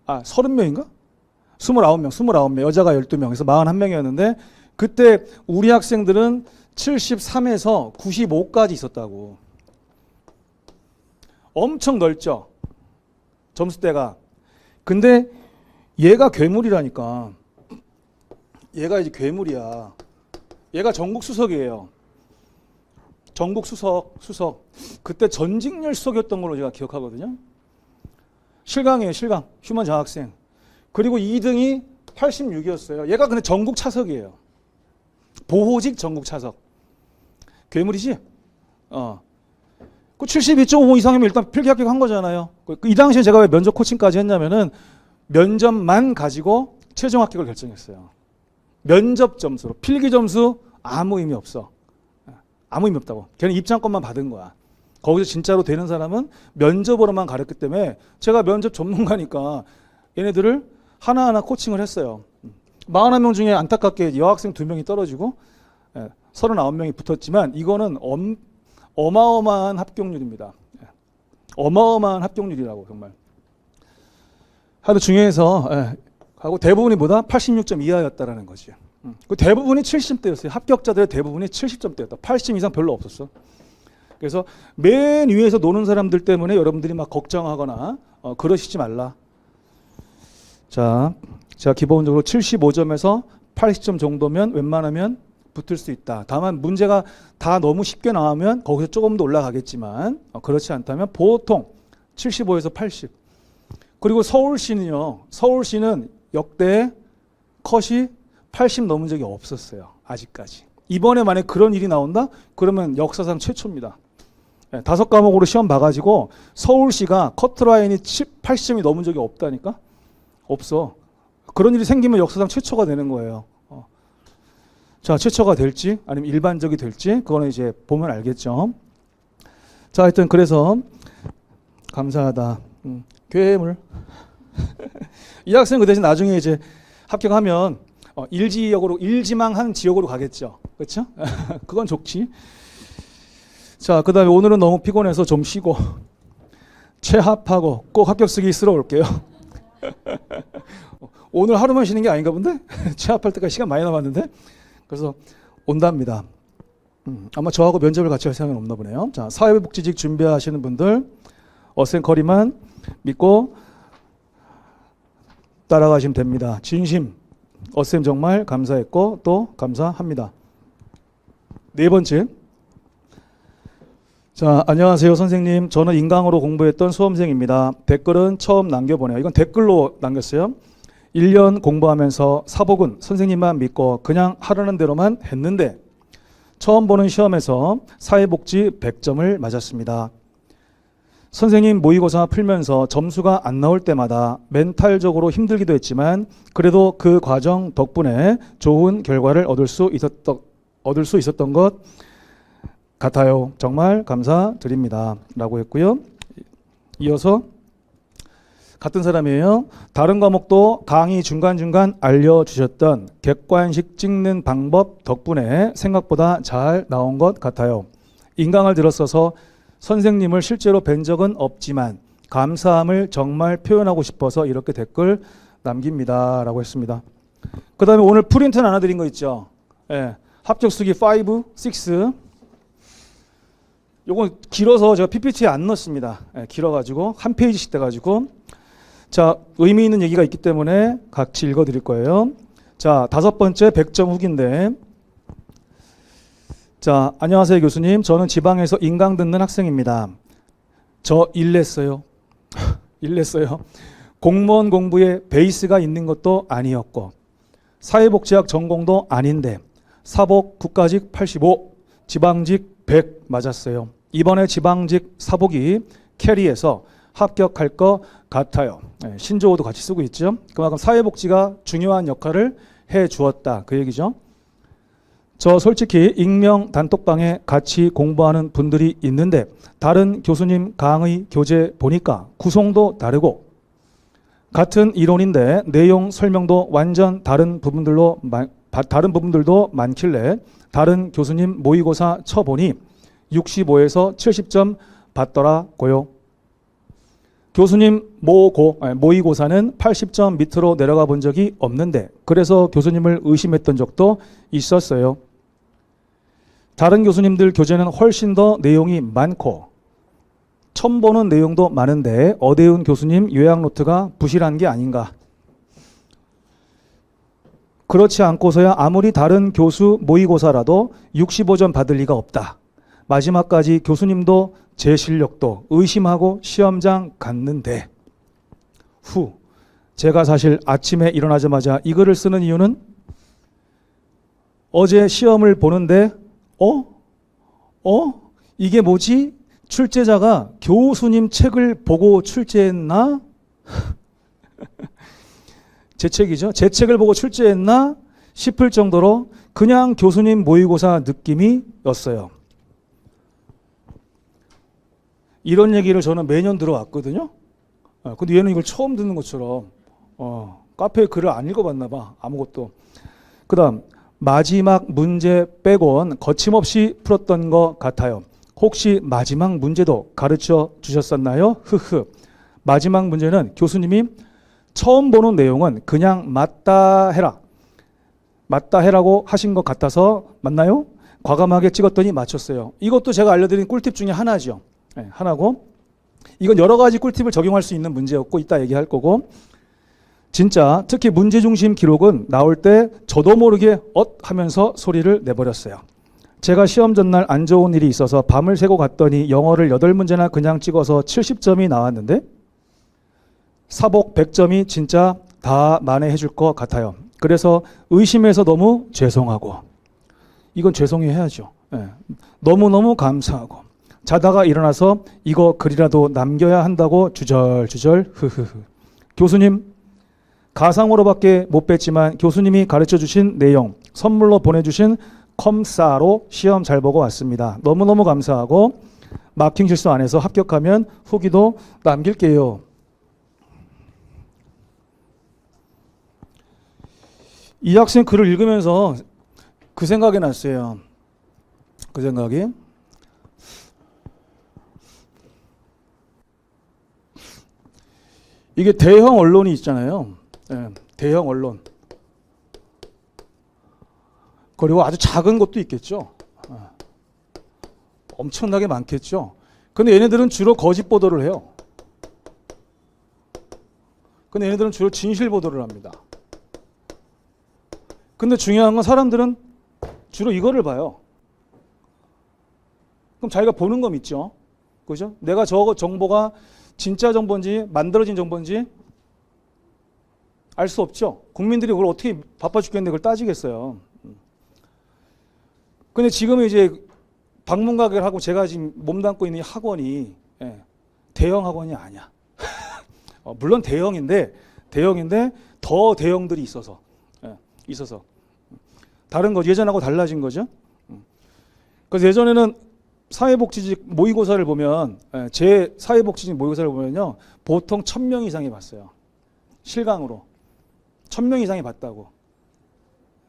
30명인가? 29명, 여자가 12명, 그래서 41명이었는데 그때 우리 학생들은 73에서 95까지 있었다고. 엄청 넓죠? 점수대가. 근데 얘가 괴물이라니까. 얘가 이제 괴물이야. 얘가 전국 수석이에요. 전국 수석. 그때 전직열 수석이었던 걸로 제가 기억하거든요. 실강이에요, 실강. 휴먼 장학생. 그리고 2등이 86이었어요. 얘가 근데 전국 차석이에요. 보호직 전국 차석. 괴물이지? 그 72.5 이상이면 일단 필기 합격한 거잖아요. 이 당시에 제가 왜 면접 코칭까지 했냐면은 면접만 가지고 최종 합격을 결정했어요. 면접 점수로. 필기 점수 아무 의미 없어. 아무 의미 없다고. 걔는 입장권만 받은 거야. 거기서 진짜로 되는 사람은 면접으로만 가렸기 때문에 제가 면접 전문가니까 얘네들을 하나하나 코칭을 했어요. 41명 중에 안타깝게 여학생 2명이 떨어지고 39명이 붙었지만 이거는 어마어마한 합격률입니다. 어마어마한 합격률이라고 정말. 하도 중요해서 하고 대부분이 뭐다? 86점 이하였다라는 거지. 그 대부분이 70점대였어요. 합격자들의 대부분이 70점대였다. 80점 이상 별로 없었어. 그래서 맨 위에서 노는 사람들 때문에 여러분들이 막 걱정하거나 그러시지 말라. 자, 제가 기본적으로 75점에서 80점 정도면 웬만하면 붙을 수 있다. 다만 문제가 다 너무 쉽게 나오면 거기서 조금 더 올라가겠지만 그렇지 않다면 보통 75에서 80. 그리고 서울시는요. 서울시는 역대 컷이 80 넘은 적이 없었어요. 아직까지. 이번에 만약에 그런 일이 나온다? 그러면 역사상 최초입니다. 5과목으로 시험 봐가지고 서울시가 커트라인이 80점이 넘은 적이 없다니까? 없어. 그런 일이 생기면 역사상 최초가 되는 거예요. 자, 최초가 될지 아니면 일반적이 될지 그거는 이제 보면 알겠죠. 자, 하여튼 그래서 감사하다. 괴물. 이 학생 그 대신 나중에 이제 합격하면 일지망한 지역으로 가겠죠. 그렇죠? 그건 좋지. 자, 그 다음에 오늘은 너무 피곤해서 좀 쉬고 체합하고 꼭 합격 쓰기 쓰러 올게요. 오늘 하루만 쉬는 게 아닌가 본데? 체합할 때까지 시간 많이 남았는데? 그래서 온답니다. 아마 저하고 면접을 같이 할 생각은 없나 보네요. 자, 사회복지직 준비하시는 분들 어센커리만 믿고 따라가시면 됩니다. 진심 어쌤 정말 감사했고 또 감사합니다. 네 번째. 자, 안녕하세요 선생님. 저는 인강으로 공부했던 수험생입니다. 댓글은 처음 남겨보네요. 이건 댓글로 남겼어요. 1년 공부하면서 사복은 선생님만 믿고 그냥 하라는 대로만 했는데 처음 보는 시험에서 사회복지 100점을 맞았습니다. 선생님 모의고사 풀면서 점수가 안 나올 때마다 멘탈적으로 힘들기도 했지만 그래도 그 과정 덕분에 좋은 결과를 얻을 수 있었던 것 같아요. 정말 감사드립니다. 라고 했고요. 이어서 같은 사람이에요. 다른 과목도 강의 중간중간 알려주셨던 객관식 찍는 방법 덕분에 생각보다 잘 나온 것 같아요. 인강을 들었어서 선생님을 실제로 뵌 적은 없지만 감사함을 정말 표현하고 싶어서 이렇게 댓글 남깁니다. 라고 했습니다. 그 다음에 오늘 프린트 하나 드린 거 있죠. 합격 수기 5, 6. 요건 길어서 제가 PPT에 안 넣었습니다. 길어가지고 한 페이지씩 돼가지고 자, 의미 있는 얘기가 있기 때문에 같이 읽어드릴 거예요. 자, 5번째 100점 후기인데 자, 안녕하세요 교수님. 저는 지방에서 인강 듣는 학생입니다. 저 일냈어요. 일냈어요. 공무원 공부에 베이스가 있는 것도 아니었고 사회복지학 전공도 아닌데 사복 국가직 85, 지방직 100 맞았어요. 이번에 지방직 사복이 캐리해서 합격할 것 같아요. 신조어도 같이 쓰고 있죠. 그만큼 사회복지가 중요한 역할을 해 주었다. 그 얘기죠. 저 솔직히 익명 단톡방에 같이 공부하는 분들이 있는데 다른 교수님 강의 교재 보니까 구성도 다르고 같은 이론인데 내용 설명도 완전 다른 부분들도 많길래 다른 교수님 모의고사 쳐보니 65에서 70점 받더라고요. 교수님 모의고사는 80점 밑으로 내려가 본 적이 없는데 그래서 교수님을 의심했던 적도 있었어요. 다른 교수님들 교재는 훨씬 더 내용이 많고 처음 보는 내용도 많은데 어대훈 교수님 요약 노트가 부실한 게 아닌가. 그렇지 않고서야 아무리 다른 교수 모의고사라도 65점 받을 리가 없다. 마지막까지 교수님도 제 실력도 의심하고 시험장 갔는데 제가 사실 아침에 일어나자마자 이 글을 쓰는 이유는 어제 시험을 보는데 이게 뭐지? 출제자가 교수님 책을 보고 출제했나? 제 책이죠. 제 책을 보고 출제했나 싶을 정도로 그냥 교수님 모의고사 느낌이었어요. 이런 얘기를 저는 매년 들어왔거든요. 근데 얘는 이걸 처음 듣는 것처럼 카페에 글을 안 읽어봤나 봐. 아무것도. 그 다음 마지막 문제 빼곤 거침없이 풀었던 것 같아요. 혹시 마지막 문제도 가르쳐 주셨었나요? 흐흐. 마지막 문제는 교수님이 처음 보는 내용은 그냥 맞다 해라. 맞다 해라고 하신 것 같아서 맞나요? 과감하게 찍었더니 맞췄어요. 이것도 제가 알려드린 꿀팁 중에 하나죠. 네, 하나고 이건 여러 가지 꿀팁을 적용할 수 있는 문제였고 이따 얘기할 거고 진짜 특히 문제 중심 기록은 나올 때 저도 모르게 하면서 소리를 내버렸어요. 제가 시험 전날 안 좋은 일이 있어서 밤을 새고 갔더니 영어를 8문제나 그냥 찍어서 70점이 나왔는데 사복 100점이 진짜 다 만회해 줄 것 같아요. 그래서 의심해서 너무 죄송하고 이건 죄송해 해야죠. 네. 너무너무 감사하고 자다가 일어나서 이거 글이라도 남겨야 한다고 주절주절 흐흐흐. 교수님 가상으로밖에 못 뵀지만 교수님이 가르쳐 주신 내용 선물로 보내주신 컴사로 시험 잘 보고 왔습니다. 너무너무 감사하고 마킹 실수 안 해서 합격하면 후기도 남길게요. 이 학생 글을 읽으면서 그 생각이 났어요. 그 생각이 이게 대형 언론이 있잖아요. 네, 대형 언론. 그리고 아주 작은 것도 있겠죠. 엄청나게 많겠죠. 근데 얘네들은 주로 거짓 보도를 해요. 근데 얘네들은 주로 진실 보도를 합니다. 근데 중요한 건 사람들은 주로 이거를 봐요. 그럼 자기가 보는 거 믿죠. 그죠? 내가 저 정보가 진짜 정보인지 만들어진 정보인지 알 수 없죠. 국민들이 그걸 어떻게 바빠 죽겠는데 그걸 따지겠어요. 근데 지금 이제 방문가를 하고 제가 지금 몸담고 있는 이 학원이 대형 학원이 아니야. 물론 대형인데 더 대형들이 있어서 다른 거 예전하고 달라진 거죠. 그래서 예전에는 사회복지직 모의고사를 보면 제 사회복지직 모의고사를 보면요 보통 1000명 이상이 봤어요. 실강으로 1000명 이상이 봤다고.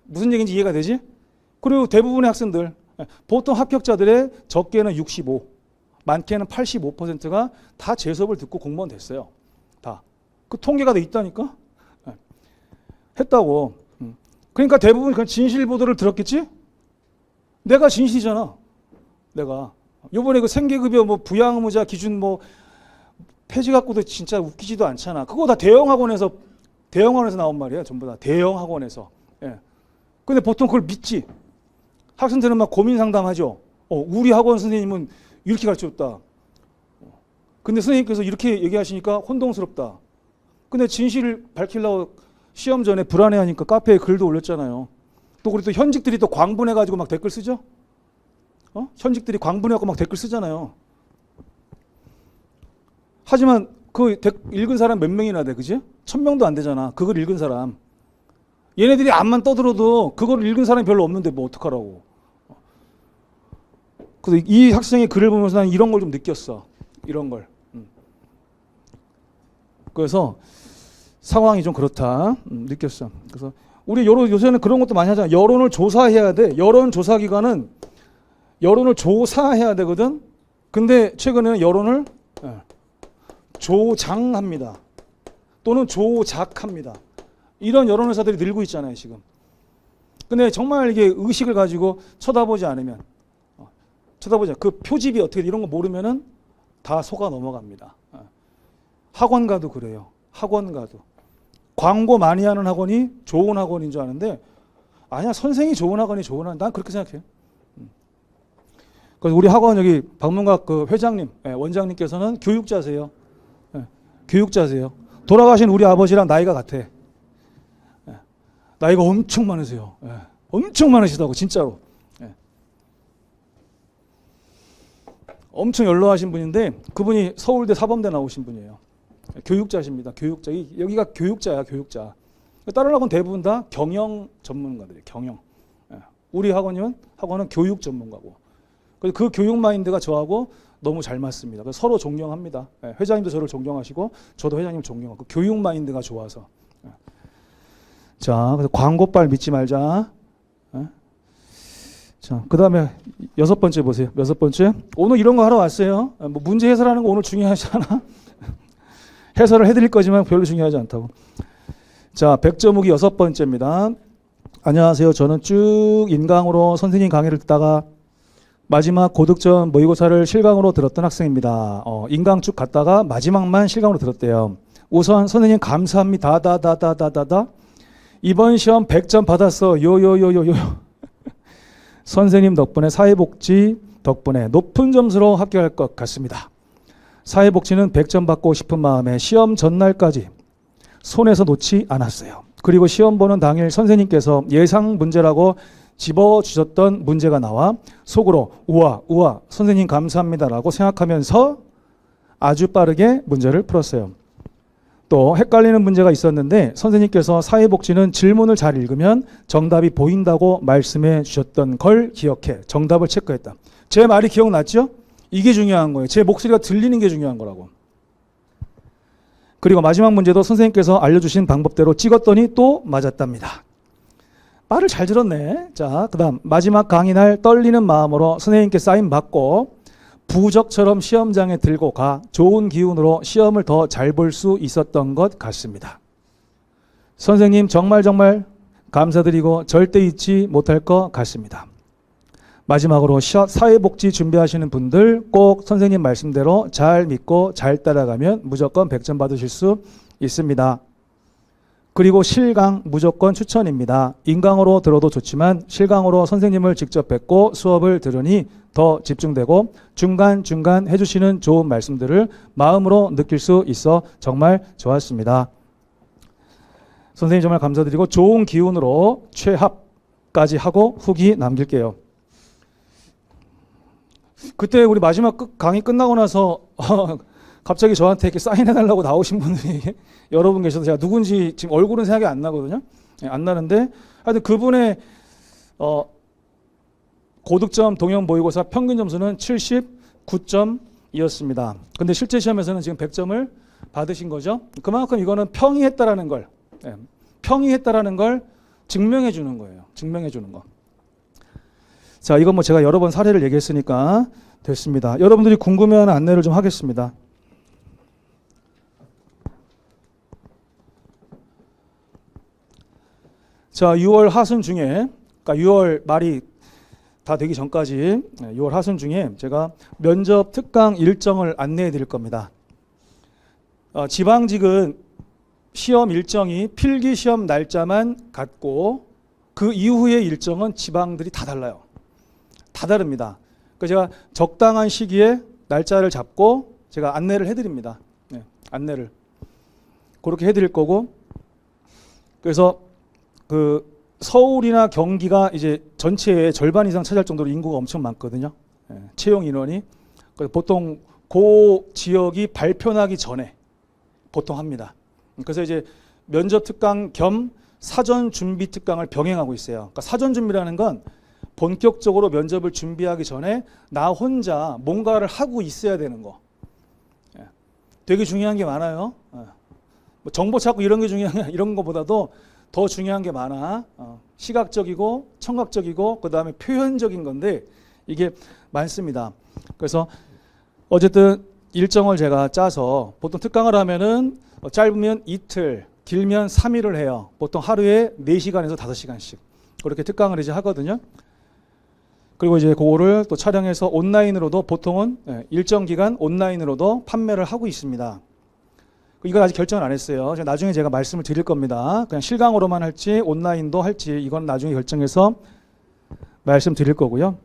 무슨 얘기인지 이해가 되지? 그리고 대부분의 학생들 보통 합격자들의 적게는 65, 많게는 85%가 다 제 수업을 듣고 공무원 됐어요. 다. 그 통계가 돼 있다니까? 했다고. 그러니까 대부분 그 진실 보도를 들었겠지? 내가 진실이잖아. 내가. 요번에 그 생계급여 뭐 부양의무자 기준 뭐 폐지 갖고도 진짜 웃기지도 않잖아. 그거 다 대형 학원에서 나온 말이야. 전부 다 대형 학원에서. 예. 근데 보통 그걸 믿지. 학생들은 막 고민 상담하죠. 우리 학원 선생님은 이렇게 가르쳤다. 근데 선생님께서 이렇게 얘기하시니까 혼동스럽다. 근데 진실을 밝히려고 시험 전에 불안해하니까 카페에 글도 올렸잖아요. 또 그리고 또 현직들이 또 광분해가지고 막 댓글 쓰죠. 현직들이 광분해갖고 막 댓글 쓰잖아요. 하지만 그 읽은 사람 몇 명이나 돼, 그지? 1000명도 안 되잖아. 그걸 읽은 사람. 얘네들이 앞만 떠들어도 그걸 읽은 사람이 별로 없는데 뭐 어떡하라고. 그래서 이 학생의 글을 보면서 난 이런 걸 좀 느꼈어. 이런 걸. 그래서 상황이 좀 그렇다 느꼈어. 그래서 우리 요새는 그런 것도 많이 하잖아. 여론을 조사해야 돼. 여론조사기관은 여론을 조사해야 되거든. 근데 최근에는 여론을 조장합니다. 또는 조작합니다. 이런 여론조사들이 늘고 있잖아요, 지금. 근데 정말 이게 의식을 가지고 쳐다보지 않으면, 그 표집이 어떻게 이런 거 모르면은 다 속아 넘어갑니다. 학원 가도 그래요. 학원 가도. 광고 많이 하는 학원이 좋은 학원인 줄 아는데, 아니야, 선생이 좋은 학원이 좋은 학원. 난 그렇게 생각해요. 그래서 우리 학원 여기 방문각 그 회장님, 원장님께서는 교육자세요. 교육자세요. 돌아가신 우리 아버지랑 나이가 같아. 나이가 엄청 많으세요. 엄청 많으시다고 진짜로. 엄청 연로하신 분인데 그분이 서울대 사범대 나오신 분이에요. 교육자십니다. 교육자. 여기가 교육자야, 교육자. 다른 학원 대부분 다 경영 전문가들이에요. 경영. 우리 학원은 교육 전문가고. 그 교육 마인드가 저하고 너무 잘 맞습니다. 그래서 서로 존경합니다. 회장님도 저를 존경하시고 저도 회장님 존경하고 교육 마인드가 좋아서. 자, 그래서 광고빨 믿지 말자. 자, 그 다음에 6번째 보세요. 6번째. 오늘 이런 거 하러 왔어요. 뭐 문제 해설하는 거 오늘 중요하지 않아? 해설을 해드릴 거지만 별로 중요하지 않다고. 자, 100점 후기 6번째입니다. 안녕하세요. 저는 쭉 인강으로 선생님 강의를 듣다가 마지막 고득점 모의고사를 실강으로 들었던 학생입니다. 인강 쭉 갔다가 마지막만 실강으로 들었대요. 우선 선생님 감사합니다. 다다다다다다. 이번 시험 100점 받았어. 요요요요요. 선생님 덕분에 사회복지 덕분에 높은 점수로 합격할 것 같습니다. 사회복지는 100점 받고 싶은 마음에 시험 전날까지 손에서 놓지 않았어요. 그리고 시험 보는 당일 선생님께서 예상 문제라고 집어주셨던 문제가 나와 속으로 우와 선생님 감사합니다라고 생각하면서 아주 빠르게 문제를 풀었어요. 또 헷갈리는 문제가 있었는데 선생님께서 사회복지는 질문을 잘 읽으면 정답이 보인다고 말씀해 주셨던 걸 기억해 정답을 체크했다. 제 말이 기억났죠? 이게 중요한 거예요. 제 목소리가 들리는 게 중요한 거라고. 그리고 마지막 문제도 선생님께서 알려주신 방법대로 찍었더니 또 맞았답니다. 말을 잘 들었네. 자, 그 다음 마지막 강의 날 떨리는 마음으로 선생님께 사인 받고 부적처럼 시험장에 들고 가 좋은 기운으로 시험을 더 잘 볼 수 있었던 것 같습니다. 선생님 정말 감사드리고 절대 잊지 못할 것 같습니다. 마지막으로 사회복지 준비하시는 분들 꼭 선생님 말씀대로 잘 믿고 잘 따라가면 무조건 100점 받으실 수 있습니다. 그리고 실강 무조건 추천입니다. 인강으로 들어도 좋지만 실강으로 선생님을 직접 뵙고 수업을 들으니 더 집중되고 중간중간 해주시는 좋은 말씀들을 마음으로 느낄 수 있어 정말 좋았습니다. 선생님 정말 감사드리고 좋은 기운으로 최합까지 하고 후기 남길게요. 그때 우리 마지막 강의 끝나고 나서 갑자기 저한테 이렇게 사인해달라고 나오신 분들이 여러 분 계셔서 제가 누군지 지금 얼굴은 생각이 안 나거든요. 안 나는데 하여튼 그분의 고득점 동형 모의고사 평균 점수는 79점이었습니다. 근데 실제 시험에서는 지금 100점을 받으신 거죠. 그만큼 이거는 평이했다라는 걸 증명해 주는 거예요. 증명해 주는 거. 자, 이건 뭐 제가 여러 번 사례를 얘기했으니까 됐습니다. 여러분들이 궁금해하는 안내를 좀 하겠습니다. 자, 6월 하순 중에, 그러니까 6월 말이 다 되기 전까지 6월 하순 중에 제가 면접 특강 일정을 안내해 드릴 겁니다. 지방직은 시험 일정이 필기 시험 날짜만 같고 그 이후의 일정은 지방들이 다 달라요. 다 다릅니다. 그래서 제가 적당한 시기에 날짜를 잡고 제가 안내를 해드립니다. 안내를 그렇게 해드릴 거고, 그래서 그 서울이나 경기가 이제 전체의 절반 이상 차지할 정도로 인구가 엄청 많거든요. 채용 인원이. 그래서 보통 그 지역이 발표나기 전에 보통 합니다. 그래서 이제 면접 특강 겸 사전 준비 특강을 병행하고 있어요. 그러니까 사전 준비라는 건 본격적으로 면접을 준비하기 전에 나 혼자 뭔가를 하고 있어야 되는 거. 되게 중요한 게 많아요. 뭐 정보 찾고 이런 게 중요한 이런 거보다도 더 중요한 게 많아. 시각적이고 청각적이고 그 다음에 표현적인 건데 이게 많습니다. 그래서 어쨌든 일정을 제가 짜서 보통 특강을 하면은 짧으면 이틀, 길면 3일을 해요. 보통 하루에 4시간에서 5시간씩 그렇게 특강을 이제 하거든요. 그리고 이제 그거를 또 촬영해서 온라인으로도 보통은 일정 기간 온라인으로도 판매를 하고 있습니다. 이건 아직 결정을 안 했어요. 나중에 제가 말씀을 드릴 겁니다. 그냥 실강으로만 할지 온라인도 할지 이건 나중에 결정해서 말씀드릴 거고요.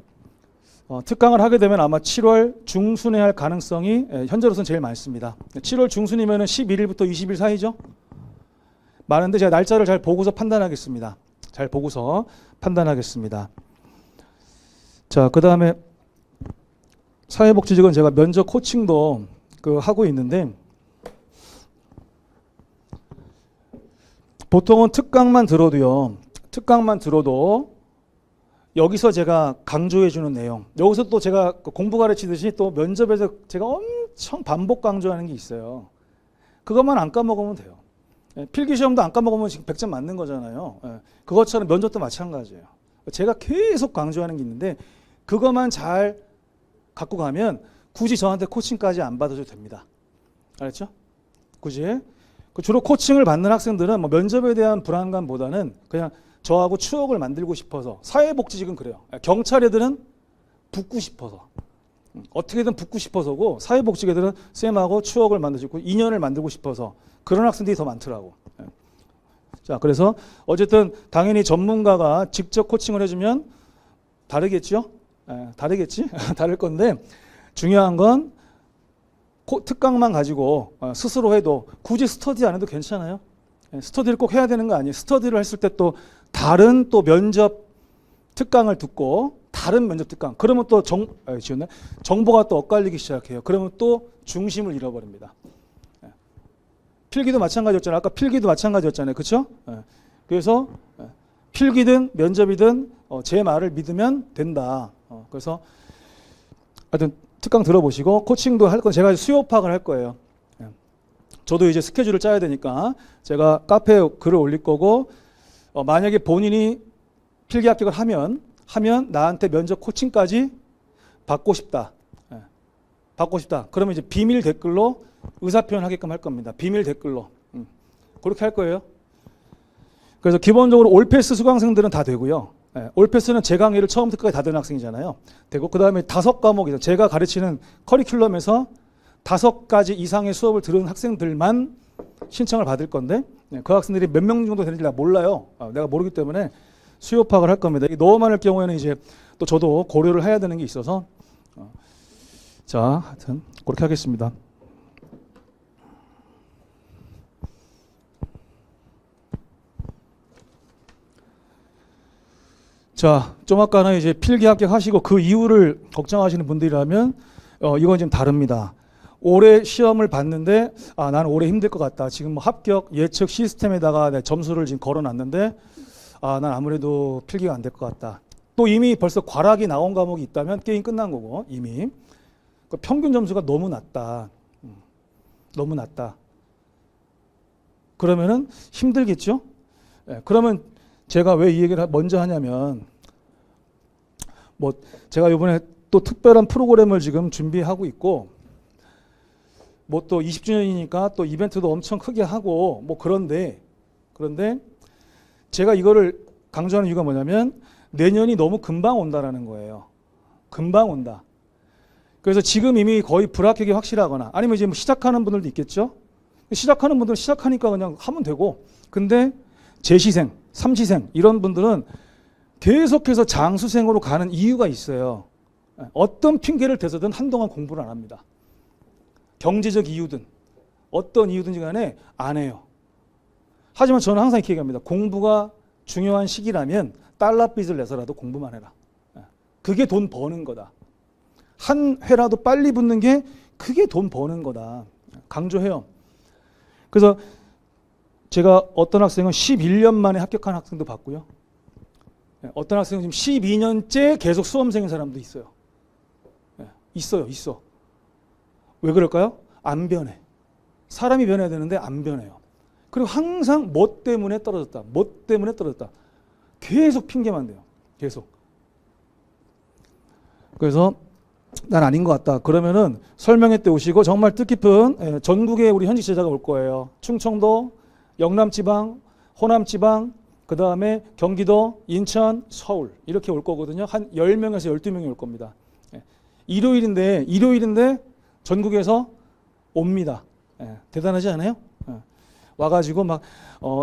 특강을 하게 되면 아마 7월 중순에 할 가능성이 현재로서는 제일 많습니다. 7월 중순이면 11일부터 20일 사이죠. 많은데 제가 날짜를 잘 보고서 판단하겠습니다. 잘 보고서 판단하겠습니다. 자, 그 다음에 사회복지직은 제가 면접 코칭도 하고 있는데 보통은 특강만 들어도 여기서 제가 강조해 주는 내용, 여기서 또 제가 공부 가르치듯이 또 면접에서 제가 엄청 반복 강조하는 게 있어요. 그것만 안 까먹으면 돼요. 필기시험도 안 까먹으면 지금 100점 맞는 거잖아요. 그것처럼 면접도 마찬가지예요. 제가 계속 강조하는 게 있는데 그것만 잘 갖고 가면 굳이 저한테 코칭까지 안 받아도 됩니다. 알았죠? 굳이. 주로 코칭을 받는 학생들은 뭐 면접에 대한 불안감보다는 그냥 저하고 추억을 만들고 싶어서, 사회복지직은 그래요. 경찰 애들은 붙고 싶어서, 어떻게든 붙고 싶어서고, 사회복지 애들은 쌤하고 추억을 만들고 인연을 만들고 싶어서 그런 학생들이 더 많더라고. 자, 그래서 어쨌든 당연히 전문가가 직접 코칭을 해주면 다르겠죠? 다르겠지? 다를 건데 중요한 건 특강만 가지고 스스로 해도 굳이 스터디 안 해도 괜찮아요. 스터디를 꼭 해야 되는 거 아니에요. 스터디를 했을 때 또 다른 또 면접 특강을 듣고 다른 면접 특강, 그러면 또 정보가 또 엇갈리기 시작해요. 그러면 또 중심을 잃어버립니다. 필기도 마찬가지였잖아요. 아까 필기도 마찬가지였잖아요. 그렇죠? 그래서 필기든 면접이든 제 말을 믿으면 된다. 그래서 하여튼 특강 들어보시고 코칭도 할 건 제가 수요 파악을 할 거예요. 저도 이제 스케줄을 짜야 되니까 제가 카페에 글을 올릴 거고, 만약에 본인이 필기 합격을 하면 나한테 면접 코칭까지 받고 싶다. 받고 싶다. 그러면 이제 비밀 댓글로 의사표현 하게끔 할 겁니다. 비밀 댓글로. 그렇게 할 거예요. 그래서 기본적으로 올패스 수강생들은 다 되고요. 올패스는 제 강의를 처음부터 끝까지 다 듣는 학생이잖아요. 되고 그 다음에 5과목에서 제가 가르치는 커리큘럼에서 5가지 이상의 수업을 들은 학생들만 신청을 받을 건데 그 학생들이 몇 명 정도 되는지 내가 몰라요. 내가 모르기 때문에 수요 파악을 할 겁니다. 너무 많을 경우에는 이제 또 저도 고려를 해야 되는 게 있어서 자, 하여튼 그렇게 하겠습니다. 자, 좀 아까는 이제 필기 합격하시고 그 이유를 걱정하시는 분들이라면 이건 좀 다릅니다. 올해 시험을 봤는데 난 올해 힘들 것 같다. 지금 뭐 합격 예측 시스템에다가 내 점수를 지금 걸어놨는데 난 아무래도 필기가 안 될 것 같다. 또 이미 벌써 과락이 나온 과목이 있다면 게임 끝난 거고 이미 평균 점수가 너무 낮다. 너무 낮다. 그러면은 힘들겠죠? 그러면 제가 왜 이 얘기를 먼저 하냐면 뭐 제가 이번에 또 특별한 프로그램을 지금 준비하고 있고 뭐 또 20주년이니까 또 이벤트도 엄청 크게 하고 뭐 그런데 제가 이거를 강조하는 이유가 뭐냐면 내년이 너무 금방 온다라는 거예요. 금방 온다. 그래서 지금 이미 거의 불합격이 확실하거나 아니면 이제 뭐 시작하는 분들도 있겠죠. 시작하는 분들은 시작하니까 그냥 하면 되고, 근데 재시생, 삼시생 이런 분들은 계속해서 장수생으로 가는 이유가 있어요. 어떤 핑계를 대서든 한동안 공부를 안 합니다. 경제적 이유든 어떤 이유든지 간에 안 해요. 하지만 저는 항상 이렇게 얘기합니다. 공부가 중요한 시기라면 달러빚을 내서라도 공부만 해라. 그게 돈 버는 거다. 한 회라도 빨리 붙는 게 그게 돈 버는 거다. 강조해요. 그래서 제가 어떤 학생은 11년 만에 합격한 학생도 봤고요. 어떤 학생은 지금 12년째 계속 수험생인 사람도 있어요. 있어. 왜 그럴까요? 안 변해. 사람이 변해야 되는데 안 변해요. 그리고 항상 뭐 때문에 떨어졌다. 계속 핑계만 대요. 계속. 그래서 난 아닌 것 같다. 그러면은 설명회 때 오시고 정말 뜻깊은 전국에 우리 현직 제자가 올 거예요. 충청도, 영남지방, 호남지방, 그 다음에 경기도, 인천, 서울 이렇게 올 거거든요. 한 10명에서 12명이 올 겁니다. 일요일인데 전국에서 옵니다. 대단하지 않아요? 와가지고 막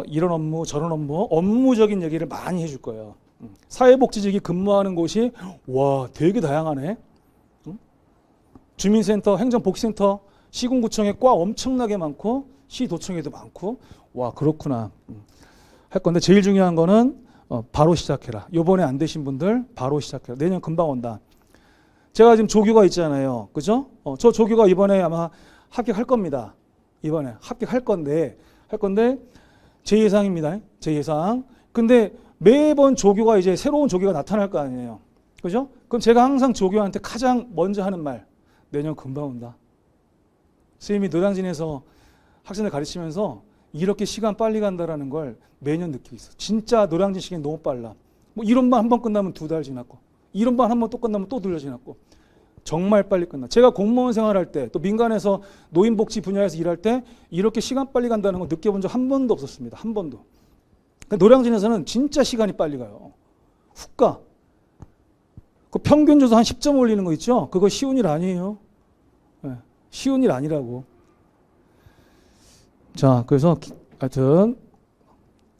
이런 업무 저런 업무적인 얘기를 많이 해줄 거예요. 사회복지직이 근무하는 곳이 와 되게 다양하네. 주민센터, 행정복지센터, 시군구청에 과 엄청나게 많고 시도청에도 많고 와 그렇구나 할 건데 제일 중요한 거는 바로 시작해라. 요번에 안 되신 분들 바로 시작해라. 내년 금방 온다. 제가 지금 조교가 있잖아요. 그죠? 저 조교가 이번에 아마 합격할 겁니다. 이번에 합격할 건데 제 예상입니다. 제 예상. 근데 매번 조교가 이제 새로운 조교가 나타날 거 아니에요. 그죠? 그럼 제가 항상 조교한테 가장 먼저 하는 말, 내년 금방 온다. 선생님이 노량진에서 학생들 가르치면서 이렇게 시간 빨리 간다라는 걸 매년 느끼고 있어. 진짜 노량진 시간이 너무 빨라. 뭐 이론반 한 번 끝나면 2달 지났고, 이론반 한 번 또 끝나면 또 2달 지났고, 정말 빨리 끝나. 제가 공무원 생활할 때, 또 민간에서 노인복지 분야에서 일할 때 이렇게 시간 빨리 간다는 거 느껴본 적 한 번도 없었습니다. 한 번도. 노량진에서는 진짜 시간이 빨리 가요. 훅 가. 그 평균 줘서 한 10점 올리는 거 있죠? 그거 쉬운 일 아니에요. 네, 쉬운 일 아니라고. 자, 그래서 하여튼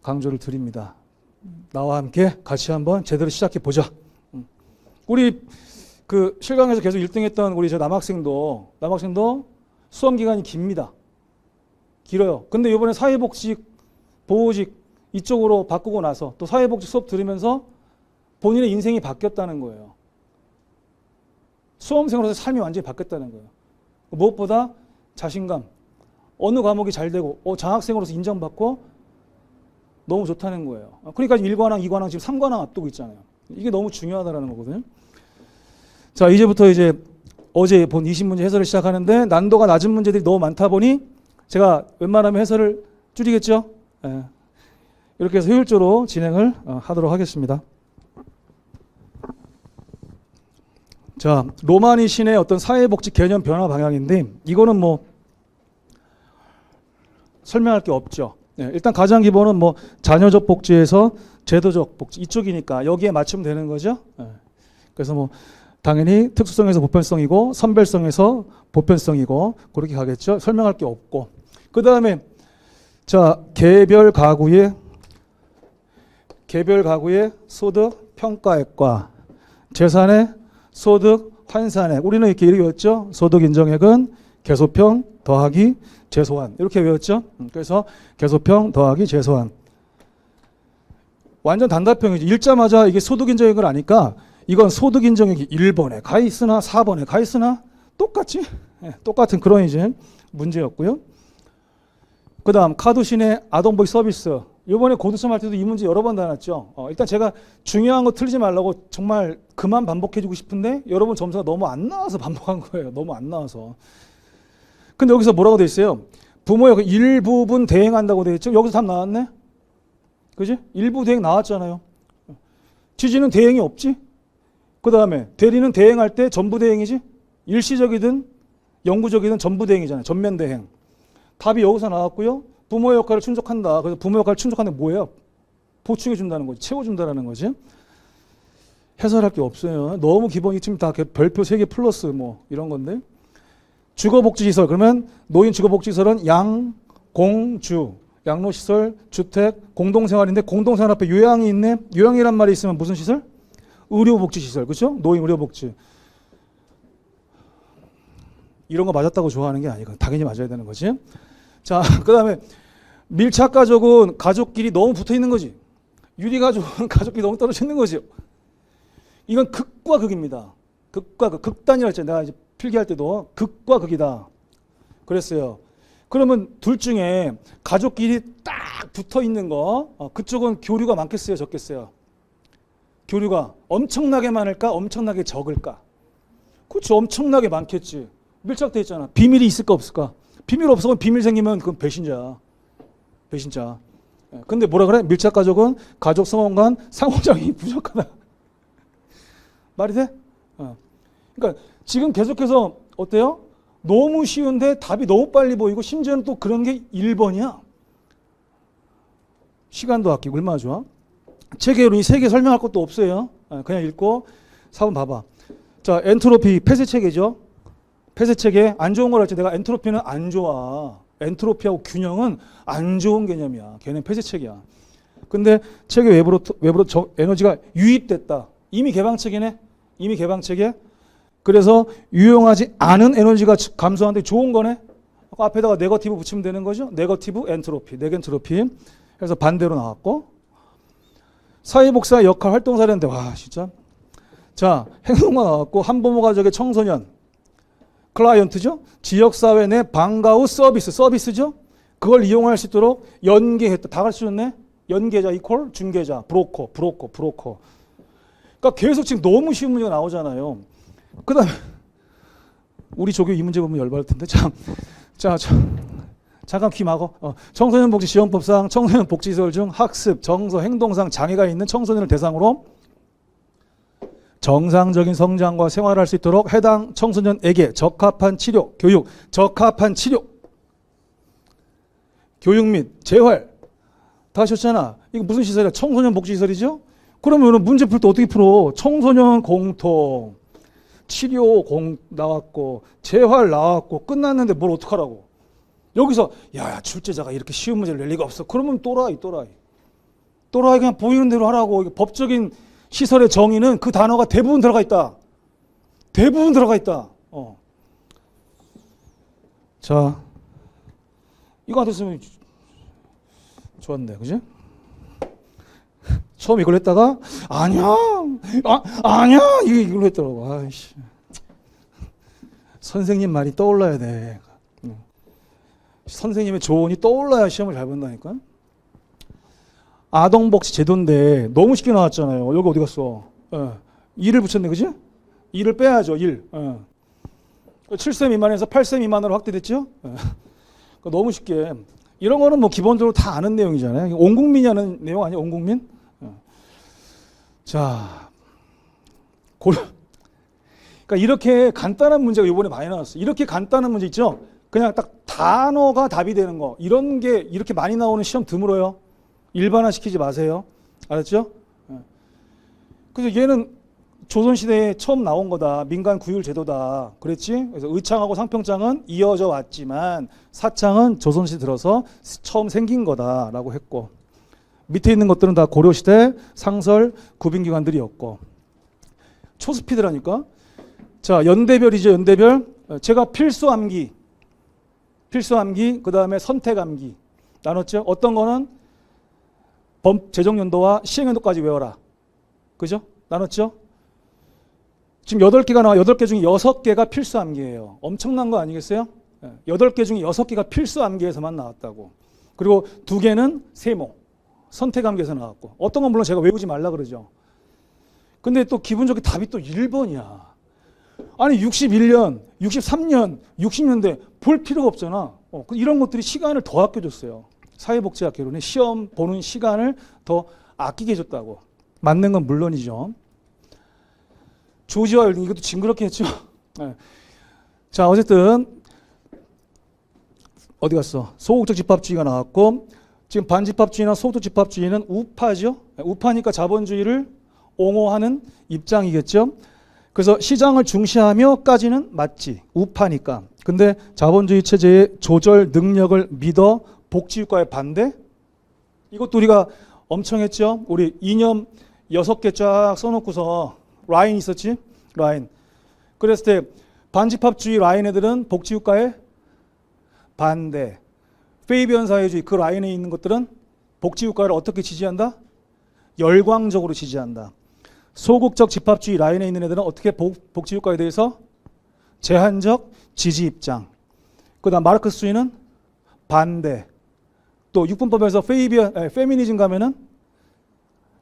강조를 드립니다. 나와 함께 같이 한번 제대로 시작해 보자. 우리 그 실강에서 계속 1등했던 우리 저 남학생도 수험 기간이 깁니다. 길어요. 근데 이번에 사회복직, 보호직 이쪽으로 바꾸고 나서 또 사회복직 수업 들으면서 본인의 인생이 바뀌었다는 거예요. 수험생으로서 삶이 완전히 바뀌었다는 거예요. 무엇보다 자신감, 어느 과목이 잘 되고 장학생으로서 인정받고 너무 좋다는 거예요. 그러니까 1관왕, 2관왕, 지금 3관왕 앞두고 있잖아요. 이게 너무 중요하다는 거거든요. 자, 이제부터 이제 어제 본 20문제 해설을 시작하는데 난도가 낮은 문제들이 너무 많다 보니 제가 웬만하면 해설을 줄이겠죠. 예. 이렇게 해서 효율적으로 진행을 하도록 하겠습니다. 자, 로마니 신의 어떤 사회복지 개념 변화 방향인데 이거는 뭐 설명할 게 없죠. 예, 일단 가장 기본은 뭐 자녀적 복지에서 제도적 복지 이쪽이니까 여기에 맞추면 되는 거죠. 예. 그래서 뭐 당연히 특수성에서 보편성이고 선별성에서 보편성이고 그렇게 가겠죠. 설명할 게 없고. 그 다음에 자, 개별 가구의 소득 평가액과 재산의 소득 환산액. 우리는 이렇게 외웠죠. 소득 인정액은 계소평 더하기 제소한. 이렇게 외웠죠. 그래서 계소평 더하기 제소한. 완전 단답형이죠. 읽자마자 이게 소득 인정액을 아니까 이건 소득 인정액이 1번에 가 있으나 4번에 가 있으나 똑같지? 네, 똑같은 그런 이제 문제였고요. 그 다음 카두신의 아동복지 서비스. 이번에 고두점 할 때도 이 문제 여러 번 나왔죠. 일단 제가 중요한 거 틀리지 말라고 정말 그만 반복해주고 싶은데 여러분 점수가 너무 안 나와서 반복한 거예요. 너무 안 나와서. 근데 여기서 뭐라고 돼 있어요? 부모의 일부분 대행한다고 돼 있죠. 여기서 답 나왔네. 그지? 일부 대행 나왔잖아요. 지지는 대행이 없지. 그 다음에 대리는 대행할 때 전부 대행이지. 일시적이든 영구적이든 전부 대행이잖아요. 전면 대행. 답이 여기서 나왔고요. 부모의 역할을 충족한다. 그래서 부모 역할을 충족하는 게 뭐예요? 보충해 준다는 거지. 채워준다는 거지. 해설할 게 없어요. 너무 기본이 지금 다 별표 3개 플러스 뭐 이런 건데. 주거복지시설. 그러면 노인 주거복지시설은 양, 공, 주. 양로시설, 주택, 공동생활인데 공동생활 앞에 요양이 있네. 요양이란 말이 있으면 무슨 시설? 의료복지시설. 그렇죠? 노인 의료복지. 이런 거 맞았다고 좋아하는 게 아니고 당연히 맞아야 되는 거지. 자, 그 다음에 밀착가족은 가족끼리 너무 붙어 있는 거지. 유리가족은 가족끼리 너무 떨어져 있는 거지. 이건 극과 극입니다. 극과 극. 극단이라고 했잖아요. 내가 이제 필기할 때도 극과 극이다 그랬어요. 그러면 둘 중에 가족끼리 딱 붙어 있는 거 그쪽은 교류가 많겠어요? 적겠어요? 교류가 엄청나게 많을까? 엄청나게 적을까? 그렇죠. 엄청나게 많겠지. 밀착돼 있잖아. 비밀이 있을까 없을까? 비밀 없으면 비밀 생기면 그건 배신자야. 배신자. 근데 뭐라 그래? 밀착가족은 가족 성원 간 상호작용이 부족하다. 말이 돼? 그러니까 지금 계속해서 어때요? 너무 쉬운데 답이 너무 빨리 보이고 심지어는 또 그런 게 1번이야. 시간도 아끼고 얼마나 좋아? 체계로 이 3개 설명할 것도 없어요. 그냥 읽고 4번 봐봐. 자, 엔트로피 폐쇄체계죠. 폐쇄체계 안 좋은 걸 할지 내가 엔트로피는 안 좋아. 엔트로피하고 균형은 안 좋은 개념이야. 걔는 폐쇄체계야. 근데 체계 외부로 에너지가 유입됐다. 이미 개방체계네. 이미 개방체계. 그래서 유용하지 않은 에너지가 감소하는데 좋은 거네. 앞에다가 네거티브 붙이면 되는 거죠. 네거티브 엔트로피, 네겐트로피. 그래서 반대로 나왔고. 사회복사 역할 활동사례인데 와 진짜. 자, 행동가 나왔고 한부모 가족의 청소년. 클라이언트죠. 지역사회 내 방과 후 서비스죠. 그걸 이용할 수 있도록 연계했다. 다 가르쳐줬네. 연계자 이퀄 중개자, 브로커. 그러니까 계속 지금 너무 쉬운 문제가 나오잖아요. 그다음에 우리 조교 이 문제 보면 열받을 텐데 잠깐 귀 막어. 청소년복지지원법상 청소년 복지시설 중 학습, 정서, 행동상 장애가 있는 청소년을 대상으로 정상적인 성장과 생활을 할 수 있도록 해당 청소년에게 적합한 치료, 교육 및 재활 다 하셨잖아. 이거 무슨 시설이야? 청소년 복지시설이죠? 그러면 문제 풀 때 어떻게 풀어? 청소년 공통, 치료 나왔고 재활 나왔고 끝났는데 뭘 어떡하라고. 여기서 야 출제자가 이렇게 쉬운 문제를 낼 리가 없어. 그러면 또라이 그냥 보이는 대로 하라고. 법적인 시설의 정의는 그 단어가 대부분 들어가 있다. 자, 이거 안 됐으면 좋았네, 그지? 처음 이걸 했다가 아니야 이걸 했더라고. 아이씨. 선생님 말이 떠올라야 돼. 선생님의 조언이 떠올라야 시험을 잘 본다니까. 아동복지 제도인데 너무 쉽게 나왔잖아요. 여기 어디 갔어? 일을 붙였네, 그지? 일을 빼야죠. 7세 미만에서 8세 미만으로 확대됐죠? 너무 쉽게. 이런 거는 뭐 기본적으로 다 아는 내용이잖아요. 온 국민이 아는 내용 아니에요? 온 국민? 자, 그러니까 이렇게 간단한 문제가 이번에 많이 나왔어요. 이렇게 간단한 문제 있죠? 그냥 딱 단어가 답이 되는 거. 이런 게 이렇게 많이 나오는 시험 드물어요. 일반화 시키지 마세요. 알았죠? 그래서 얘는 조선시대에 처음 나온 거다. 민간 구율 제도다. 그랬지? 그래서 의창하고 상평장은 이어져 왔지만 사창은 조선시대 들어서 처음 생긴 거다라고 했고, 밑에 있는 것들은 다 고려시대 상설 구빈기관들이었고. 초스피드라니까. 자, 연대별이죠. 연대별. 제가 필수 암기, 그 다음에 선택 암기 나눴죠. 어떤 거는 재정연도와 시행연도까지 외워라. 그죠? 나눴죠? 지금 8개가 나와. 8개 중에 6개가 필수 암기예요. 엄청난 거 아니겠어요? 8개 중에 6개가 필수 암기에서만 나왔다고. 그리고 2개는 세모, 선택 암기에서 나왔고. 어떤 건 물론 제가 외우지 말라 그러죠. 근데 또 기분 좋게 답이 또 1번이야. 아니 61년, 63년, 60년대 볼 필요가 없잖아. 이런 것들이 시간을 더 아껴줬어요. 사회복지학개론에 시험 보는 시간을 더 아끼게 해줬다고. 맞는 건 물론이죠. 조지와 열린 이것도 징그럽게 했죠. 네. 자, 어쨌든 어디 갔어? 소극적 집합주의가 나왔고, 지금 반집합주의나 소극적 집합주의는 우파죠. 우파니까 자본주의를 옹호하는 입장이겠죠. 그래서 시장을 중시하며까지는 맞지. 우파니까. 근데 자본주의 체제의 조절 능력을 믿어 복지국가에 반대? 이것도 우리가 엄청 했죠. 우리 이념 6개 쫙 써놓고서 라인 있었지? 라인. 그랬을 때 반집합주의 라인 애들은 복지국가에 반대. 페이비언 사회주의 그 라인에 있는 것들은 복지국가를 어떻게 지지한다? 열광적으로 지지한다. 소극적 집합주의 라인에 있는 애들은 어떻게 복지국가에 대해서 제한적 지지 입장. 그 다음 마르크스주의는 반대. 또 육분법에서 페미니즘 가면은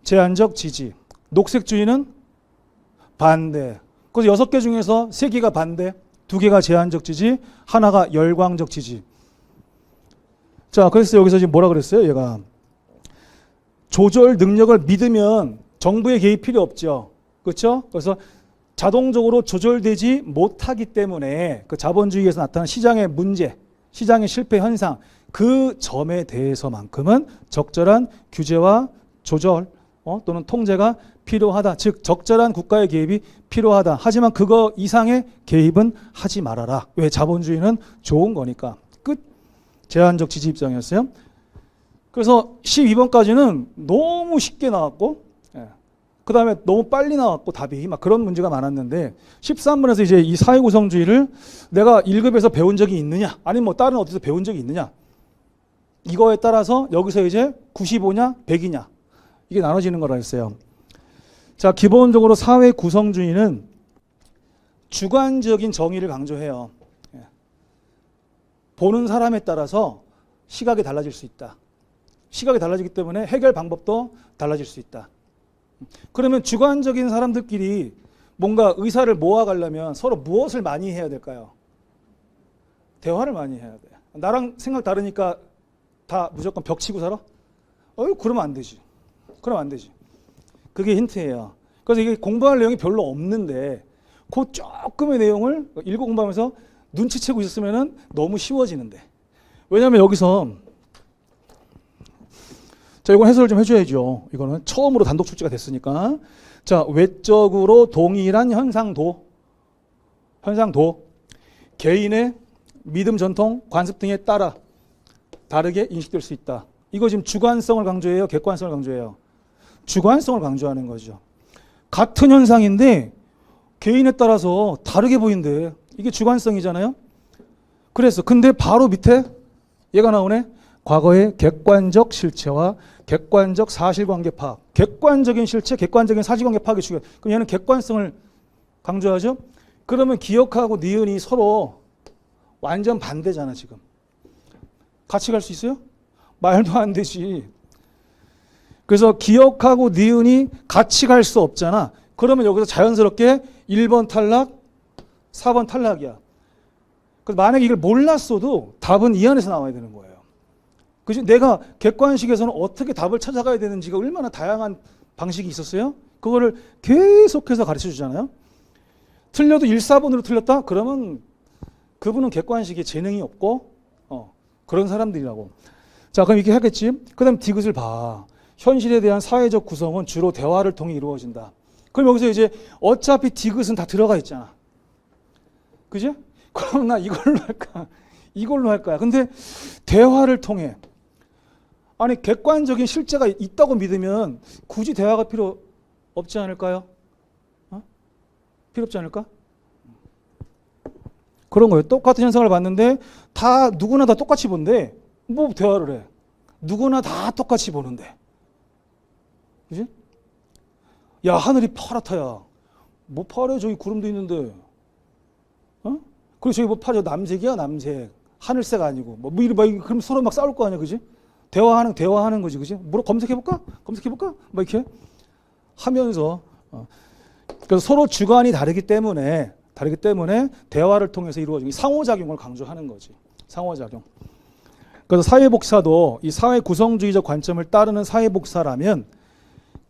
제한적 지지. 녹색주의는 반대. 그래서 6개 중에서 3개가 반대, 2개가 제한적 지지, 하나가 열광적 지지. 자, 그래서 여기서 지금 뭐라 그랬어요? 얘가 조절 능력을 믿으면 정부의 개입 필요 없죠. 그렇죠? 그래서 자동적으로 조절되지 못하기 때문에 그 자본주의에서 나타난 시장의 문제, 시장의 실패 현상, 그 점에 대해서만큼은 적절한 규제와 조절 또는 통제가 필요하다. 즉 적절한 국가의 개입이 필요하다. 하지만 그거 이상의 개입은 하지 말아라. 왜? 자본주의는 좋은 거니까. 끝. 제한적 지지 입장이었어요. 그래서 12번까지는 너무 쉽게 나왔고, 그 다음에 너무 빨리 나왔고 답이 막 그런 문제가 많았는데 13번에서 이제 이 사회구성주의를 내가 1급에서 배운 적이 있느냐, 아니면 뭐 다른 어디서 배운 적이 있느냐, 이거에 따라서 여기서 이제 95냐 100이냐 이게 나눠지는 거라 했어요. 자, 기본적으로 사회구성주의는 주관적인 정의를 강조해요. 보는 사람에 따라서 시각이 달라질 수 있다. 시각이 달라지기 때문에 해결 방법도 달라질 수 있다. 그러면 주관적인 사람들끼리 뭔가 의사를 모아가려면 서로 무엇을 많이 해야 될까요? 대화를 많이 해야 돼. 나랑 생각 다르니까 다 무조건 벽치고 살아? 그러면 안 되지. 그러면 안 되지. 그게 힌트예요. 그래서 이게 공부할 내용이 별로 없는데 그 조금의 내용을 읽고 공부하면서 눈치채고 있었으면 너무 쉬워지는데. 왜냐하면 여기서 자, 이건 해설을 좀 해줘야죠. 이거는 처음으로 단독 출제가 됐으니까. 자, 외적으로 동일한 현상도 개인의 믿음, 전통, 관습 등에 따라 다르게 인식될 수 있다. 이거 지금 주관성을 강조해요? 객관성을 강조해요? 주관성을 강조하는 거죠. 같은 현상인데 개인에 따라서 다르게 보인대. 이게 주관성이잖아요. 그래서 근데 바로 밑에 얘가 나오네. 과거의 객관적 실체와 객관적 사실관계 파악. 객관적인 실체, 객관적인 사실관계 파악이 중요해요. 그럼 얘는 객관성을 강조하죠. 그러면 기억하고 니은이 서로 완전 반대잖아 지금. 같이 갈 수 있어요? 말도 안 되지. 그래서 기억하고 니은이 같이 갈 수 없잖아. 그러면 여기서 자연스럽게 1번 탈락, 4번 탈락이야. 만약에 이걸 몰랐어도 답은 이 안에서 나와야 되는 거예요. 그지? 내가 객관식에서는 어떻게 답을 찾아가야 되는지가 얼마나 다양한 방식이 있었어요? 그거를 계속해서 가르쳐 주잖아요. 틀려도 1, 4번으로 틀렸다? 그러면 그분은 객관식에 재능이 없고 그런 사람들이라고. 자, 그럼 이렇게 하겠지? 그 다음 디귿을 봐. 현실에 대한 사회적 구성은 주로 대화를 통해 이루어진다. 그럼 여기서 이제 어차피 디귿은 다 들어가 있잖아. 그지? 그럼 나 이걸로 할까? 이걸로 할 거야. 근데 대화를 통해. 아니, 객관적인 실제가 있다고 믿으면 굳이 대화가 필요 없지 않을까요? 필요 없지 않을까? 그런 거예요. 똑같은 현상을 봤는데 누구나 다 똑같이 본데 뭐 대화를 해. 누구나 다 똑같이 보는데. 그지? 야, 하늘이 파랗다야. 뭐 파래? 저기 구름도 있는데. 그리고 저기 뭐 파래? 남색이야, 남색. 하늘색 아니고. 그럼 서로 막 싸울 거 아니야, 그지? 대화하는 거지, 그지? 뭐라 검색해볼까? 막 이렇게 하면서. 그래서 서로 주관이 다르기 때문에 대화를 통해서 이루어진 상호작용을 강조하는 거지. 상호작용. 그래서 사회복사도 이 사회 구성주의적 관점을 따르는 사회복사라면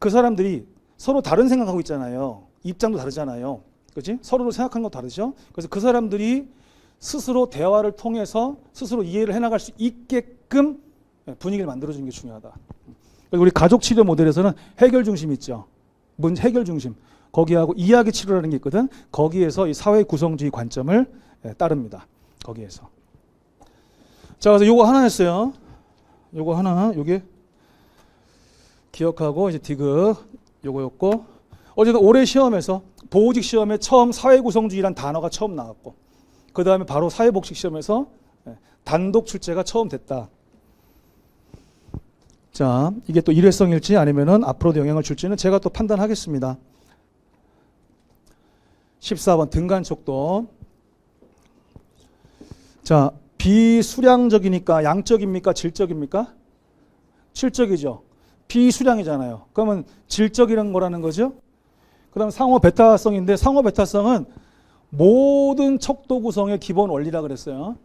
그 사람들이 서로 다른 생각하고 있잖아요. 입장도 다르잖아요. 그렇지? 서로 생각하는 것도 다르죠. 그래서 그 사람들이 스스로 대화를 통해서 스스로 이해를 해나갈 수 있게끔 분위기를 만들어주는 게 중요하다. 우리 가족치료 모델에서는 해결 중심 있죠. 해결 중심. 거기하고 이야기 치료라는 게 있거든. 거기에서 이 사회 구성주의 관점을 따릅니다. 거기에서. 자, 그래서 요거 하나 했어요. 요거 하나, 요게 기억하고 이제 디귿 요거였고, 어쨌든 올해 시험에서 보호직 시험에 처음 사회 구성주의란 단어가 처음 나왔고, 그 다음에 바로 사회복식 시험에서 단독 출제가 처음 됐다. 자, 이게 또 일회성일지 아니면은 앞으로도 영향을 줄지는 제가 또 판단하겠습니다. 14번 등간촉도. 자, 비수량적이니까 양적입니까? 질적입니까? 질적이죠. 비수량이잖아요. 그러면 질적이라는 거라는 거죠. 그 다음 상호 베타성인데 상호 베타성은 모든 척도 구성의 기본 원리라 그랬어요.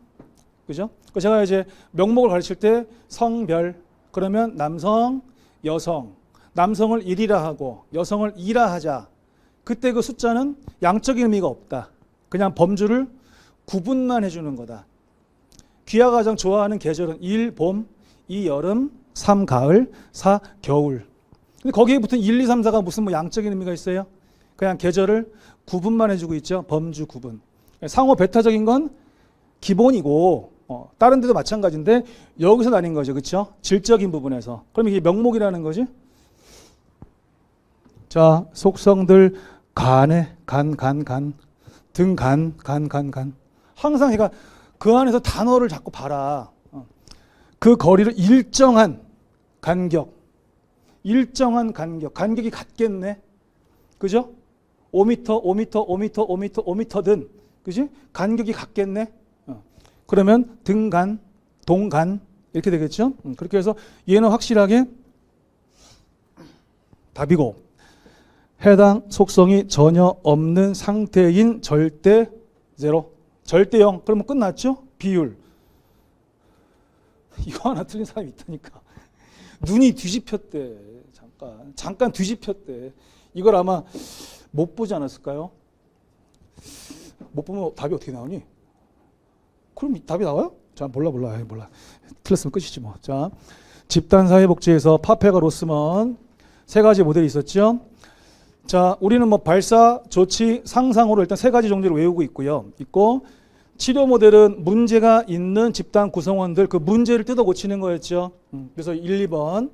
그죠? 제가 이제 명목을 가르칠 때 성별, 그러면 남성, 여성, 남성을 1이라 하고 여성을 2라 하자. 그때 그 숫자는 양적인 의미가 없다. 그냥 범주를 구분만 해주는 거다. 귀하가 가장 좋아하는 계절은 1, 봄, 2, 여름, 3, 가을, 4, 겨울. 근데 거기에 붙은 1, 2, 3, 4가 무슨 뭐 양적인 의미가 있어요? 그냥 계절을 구분만 해주고 있죠. 범주 구분. 상호 베타적인 건 기본이고 다른 데도 마찬가지인데 여기서 나뉜 거죠. 그렇죠? 질적인 부분에서. 그럼 이게 명목이라는 거지. 자, 속성들 간에 간, 등 간. 항상 얘가 그 안에서 단어를 자꾸 봐라. 그 거리를 일정한 간격이 같겠네. 그죠? 5m든 그지? 간격이 같겠네. 그러면 등간, 동간 이렇게 되겠죠. 그렇게 해서 얘는 확실하게 답이고, 해당 속성이 전혀 없는 상태인 절대 제로, 절대 0. 그러면 끝났죠. 비율. 이거 하나 틀린 사람이 있다니까. 눈이 뒤집혔대. 잠깐 뒤집혔대. 이걸 아마 못 보지 않았을까요? 못 보면 답이 어떻게 나오니? 그럼 답이 나와요? 자, 몰라. 틀렸으면 끝이지 뭐. 자, 집단사회복지에서 파페가 로스먼 세 가지 모델이 있었죠. 자, 우리는 뭐 발사, 조치, 상상으로 일단 세 가지 정도를 외우고 있고, 치료 모델은 문제가 있는 집단 구성원들, 그 문제를 뜯어 고치는 거였죠. 그래서 1, 2번.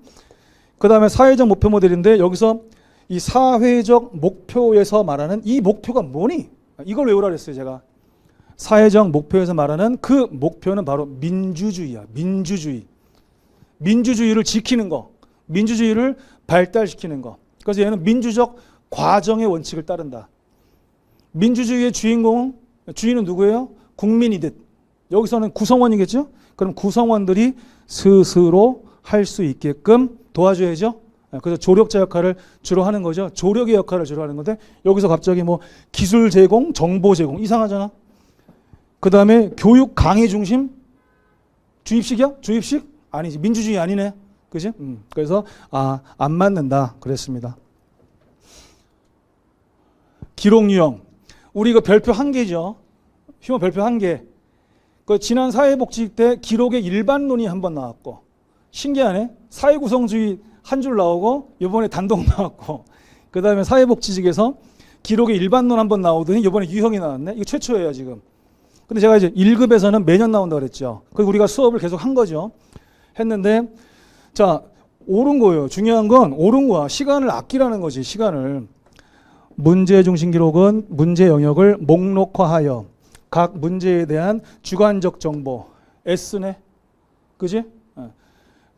그 다음에 사회적 목표 모델인데, 여기서 이 사회적 목표에서 말하는 이 목표가 뭐니? 이걸 외우라 그랬어요, 제가. 사회적 목표에서 말하는 그 목표는 바로 민주주의야. 민주주의를 지키는 거, 민주주의를 발달시키는 거. 그래서 얘는 민주적 과정의 원칙을 따른다. 민주주의의 주인은 누구예요? 국민이듯. 여기서는 구성원이겠죠? 그럼 구성원들이 스스로 할 수 있게끔 도와줘야죠. 그래서 조력자 역할을 주로 하는 거죠. 조력의 역할을 주로 하는 건데, 여기서 갑자기 뭐 기술 제공, 정보 제공, 이상하잖아. 그 다음에 교육 강의 중심? 주입식이야? 주입식? 아니지. 민주주의 아니네. 그지? 그래서 안 맞는다 그랬습니다. 기록 유형. 우리 이거 별표 1개죠. 휴먼 별표 1개. 그 지난 사회복지 때 기록의 일반론이 한번 나왔고, 신기하네. 사회구성주의 한 줄 나오고, 이번에 단독 나왔고, 그 다음에 사회복지직에서 기록의 일반론 한번 나오더니 이번에 유형이 나왔네. 이거 최초예요 지금. 근데 제가 이제 1급에서는 매년 나온다고 그랬죠. 그래서 우리가 수업을 계속 한 거죠. 했는데, 자, 옳은 거예요. 중요한 건 옳은 거야. 시간을 아끼라는 거지, 시간을. 문제 중심 기록은 문제 영역을 목록화하여 각 문제에 대한 주관적 정보, S네. 그지?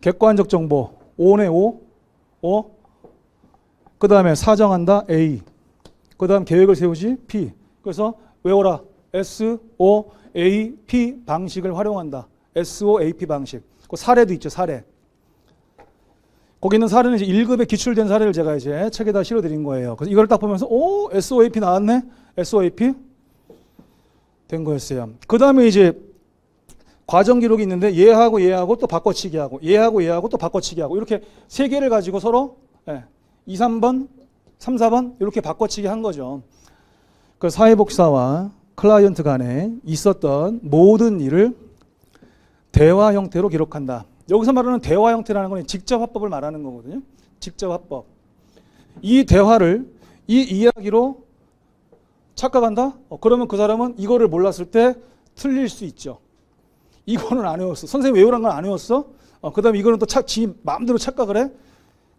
객관적 정보, O네, O. 그 다음에 사정한다, A. 그 다음 계획을 세우지, P. 그래서 외워라. SOAP 방식을 활용한다. SOAP 방식. 그 사례도 있죠, 사례. 거기 있는 사례는 이제 1급에 기출된 사례를 제가 이제 책에다 실어드린 거예요. 그래서 이걸 딱 보면서, SOAP 나왔네? SOAP? 된 거였어요. 그 다음에 이제 과정 기록이 있는데, 얘하고 또 바꿔치기 하고, 얘하고 또 바꿔치기 하고, 이렇게 세 개를 가지고 서로 2, 3번, 3, 4번 이렇게 바꿔치기 한 거죠. 그 사회복지사와 클라이언트 간에 있었던 모든 일을 대화 형태로 기록한다. 여기서 말하는 대화 형태라는 건 직접 화법을 말하는 거거든요. 직접 화법. 이 대화를 이 이야기로 착각한다? 그러면 그 사람은 이거를 몰랐을 때 틀릴 수 있죠. 이거는 안 외웠어. 선생님 외우란 건 안 외웠어? 그 다음에 이거는 또 지 마음대로 착각을 해?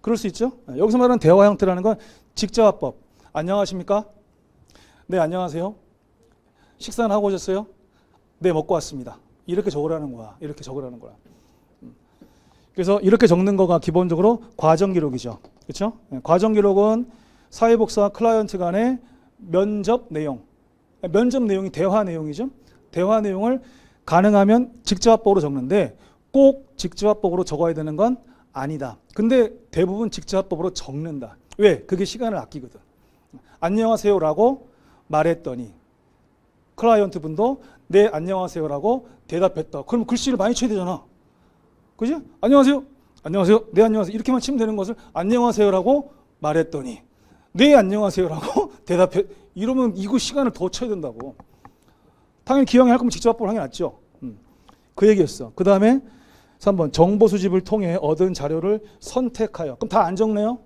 그럴 수 있죠. 여기서 말하는 대화 형태라는 건 직접 화법. 안녕하십니까? 네, 안녕하세요. 식사는 하고 오셨어요? 네, 먹고 왔습니다. 이렇게 적으라는 거야. 이렇게 적으라는 거야. 그래서 이렇게 적는 거가 기본적으로 과정 기록이죠. 그렇죠? 과정 기록은 사회복지사 클라이언트 간의 면접 내용. 면접 내용이 대화 내용이죠. 대화 내용을 가능하면 직접합법으로 적는데 꼭 직접합법으로 적어야 되는 건 아니다. 근데 대부분 직접합법으로 적는다. 왜? 그게 시간을 아끼거든. 안녕하세요라고 말했더니 클라이언트 분도 네, 안녕하세요라고 대답했다. 그럼 글씨를 많이 쳐야 되잖아. 그지? 안녕하세요. 안녕하세요. 네, 안녕하세요. 이렇게만 치면 되는 것을 안녕하세요라고 말했더니 네, 안녕하세요라고 대답해. 이러면 이거 시간을 더 쳐야 된다고. 당연히 기왕에 할 거면 직접합법을 하는 게 낫죠. 그 얘기였어. 그 다음에 3번 정보 수집을 통해 얻은 자료를 선택하여. 그럼 다 안 적네요.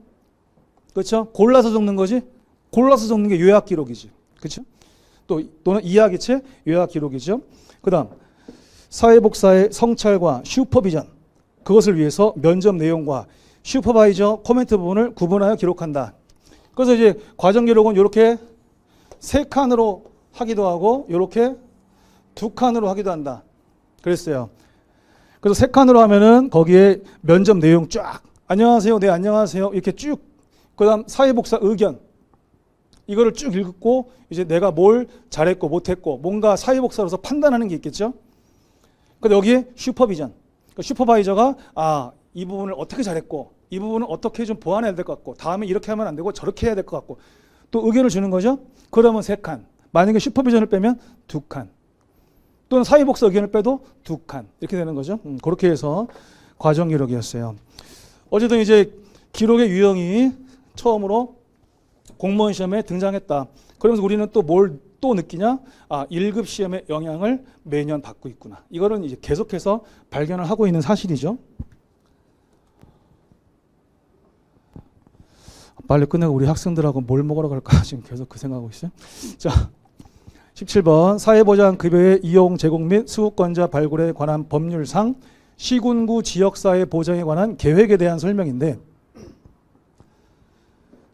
그렇죠? 골라서 적는 거지. 골라서 적는 게 요약 기록이지. 그렇죠? 또는 이야기체 요약 기록이죠. 그 다음 사회복사의 성찰과 슈퍼비전. 그것을 위해서 면접 내용과 슈퍼바이저 코멘트 부분을 구분하여 기록한다. 그래서 이제 과정 기록은 이렇게 3칸으로 하기도 하고 이렇게 2칸으로 하기도 한다. 그랬어요. 그래서 3칸으로 하면은 거기에 면접 내용 쫙 안녕하세요. 네, 안녕하세요. 이렇게 쭉. 그다음 사회복사 의견. 이거를 쭉 읽고 이제 내가 뭘 잘했고 못했고 뭔가 사회복사로서 판단하는 게 있겠죠. 근데 여기에 슈퍼비전. 그러니까 슈퍼바이저가 이 부분을 어떻게 잘했고 이 부분을 어떻게 좀 보완해야 될 것 같고 다음에 이렇게 하면 안 되고 저렇게 해야 될 것 같고 또 의견을 주는 거죠. 그러면 3칸. 만약에 슈퍼비전을 빼면 2칸. 또는 사회복서 의견을 빼도 2칸. 이렇게 되는 거죠. 그렇게 해서 과정 기록이었어요. 어쨌든 이제 기록의 유형이 처음으로 공무원 시험에 등장했다. 그러면서 우리는 또 뭘 또 느끼냐? 1급 시험의 영향을 매년 받고 있구나. 이거는 이제 계속해서 발견을 하고 있는 사실이죠. 빨리 끝내고 우리 학생들하고 뭘 먹으러 갈까 지금 계속 그 생각하고 있어요. 자, 17번 사회보장급여의 이용 제공 및 수급권자 발굴에 관한 법률상 시군구 지역사회 보장에 관한 계획에 대한 설명인데,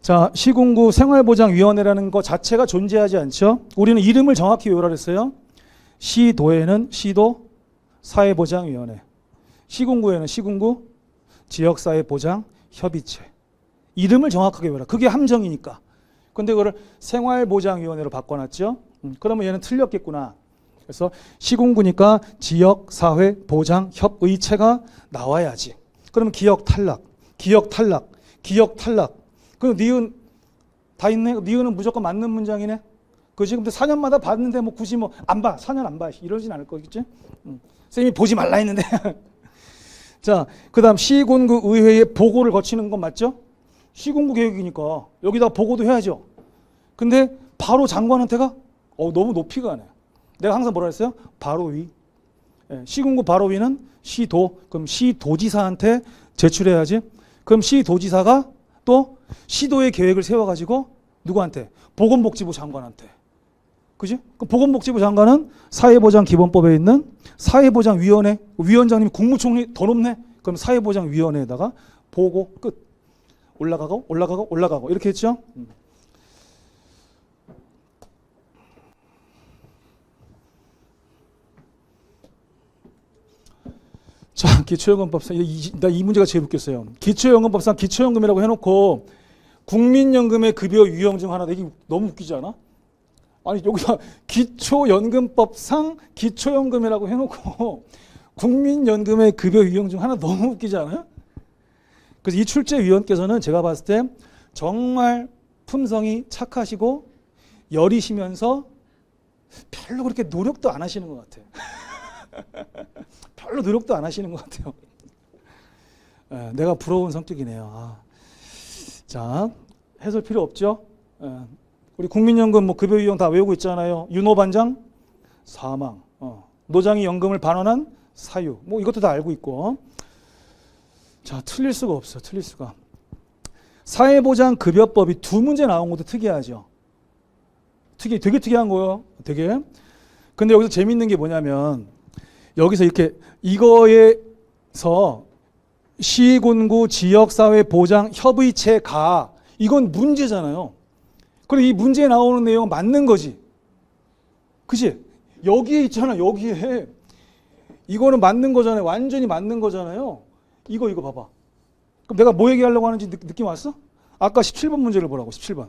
자, 시군구 생활보장위원회라는 것 자체가 존재하지 않죠. 우리는 이름을 정확히 외우라 그랬어요. 시도에는 시도 사회보장위원회, 시군구에는 시군구 지역사회보장협의체. 이름을 정확하게 외우라. 그게 함정이니까. 근데 그거를 생활보장위원회로 바꿔놨죠. 그러면 얘는 틀렸겠구나. 그래서 시군구니까 지역사회보장협의체가 나와야지. 그러면 기억 탈락, 기억 탈락, 기억 탈락. 그럼 니은 다 있네. 니은은 무조건 맞는 문장이네. 그지? 근데 4년마다 봤는데 뭐 굳이 뭐 안 봐. 4년 안 봐. 이러진 않을 거겠지? 쌤이 보지 말라 했는데. 자, 그 다음 시군구 의회에 보고를 거치는 건 맞죠? 시군구 계획이니까 여기다 보고도 해야죠. 근데 바로 장관한테가 너무 높이 가네. 내가 항상 뭐라 했어요? 바로 위. 시군구 바로 위는 시도. 그럼 시도지사한테 제출해야지. 그럼 시도지사가 또 시도의 계획을 세워가지고 누구한테? 보건복지부 장관한테. 그지? 그럼 보건복지부 장관은 사회보장기본법에 있는 사회보장위원회, 위원장님 국무총리 더 높네? 그럼 사회보장위원회에다가 보고 끝. 올라가고 올라가고 올라가고 이렇게 했죠. 자, 기초연금법상 이 문제가 제일 웃겼어요. 기초연금법상 기초연금이라고 해놓고 국민연금의 급여 유형 중 하나. 이게 너무 웃기지 않아? 아니 여기다 기초연금법상 기초연금이라고 해놓고 국민연금의 급여 유형 중 하나. 너무 웃기지 않아요? 그래서 이 출제위원께서는 제가 봤을 때 정말 품성이 착하시고 여리시면서 별로 그렇게 노력도 안 하시는 것 같아요. 별로 노력도 안 하시는 것 같아요. 내가 부러운 성격이네요. 자, 해설 필요 없죠? 우리 국민연금 뭐 급여 유형 다 외우고 있잖아요. 윤호반장 사망, 노장이 연금을 반환한 사유, 뭐 이것도 다 알고 있고. 자, 틀릴 수가 없어. 틀릴 수가. 사회보장급여법이 2문제 나온 것도 특이하죠. 되게 특이한 거예요. 되게. 근데 여기서 재밌는 게 뭐냐면 여기서 이렇게 이거에서 시군구 지역사회보장협의체가 이건 문제잖아요. 그리고 이 문제에 나오는 내용은 맞는 거지. 그치? 여기에 있잖아. 여기에. 이거는 맞는 거잖아요. 완전히 맞는 거잖아요. 이거 봐봐. 그럼 내가 뭐 얘기하려고 하는지 느낌 왔어? 아까 17번 문제를 보라고. 17번.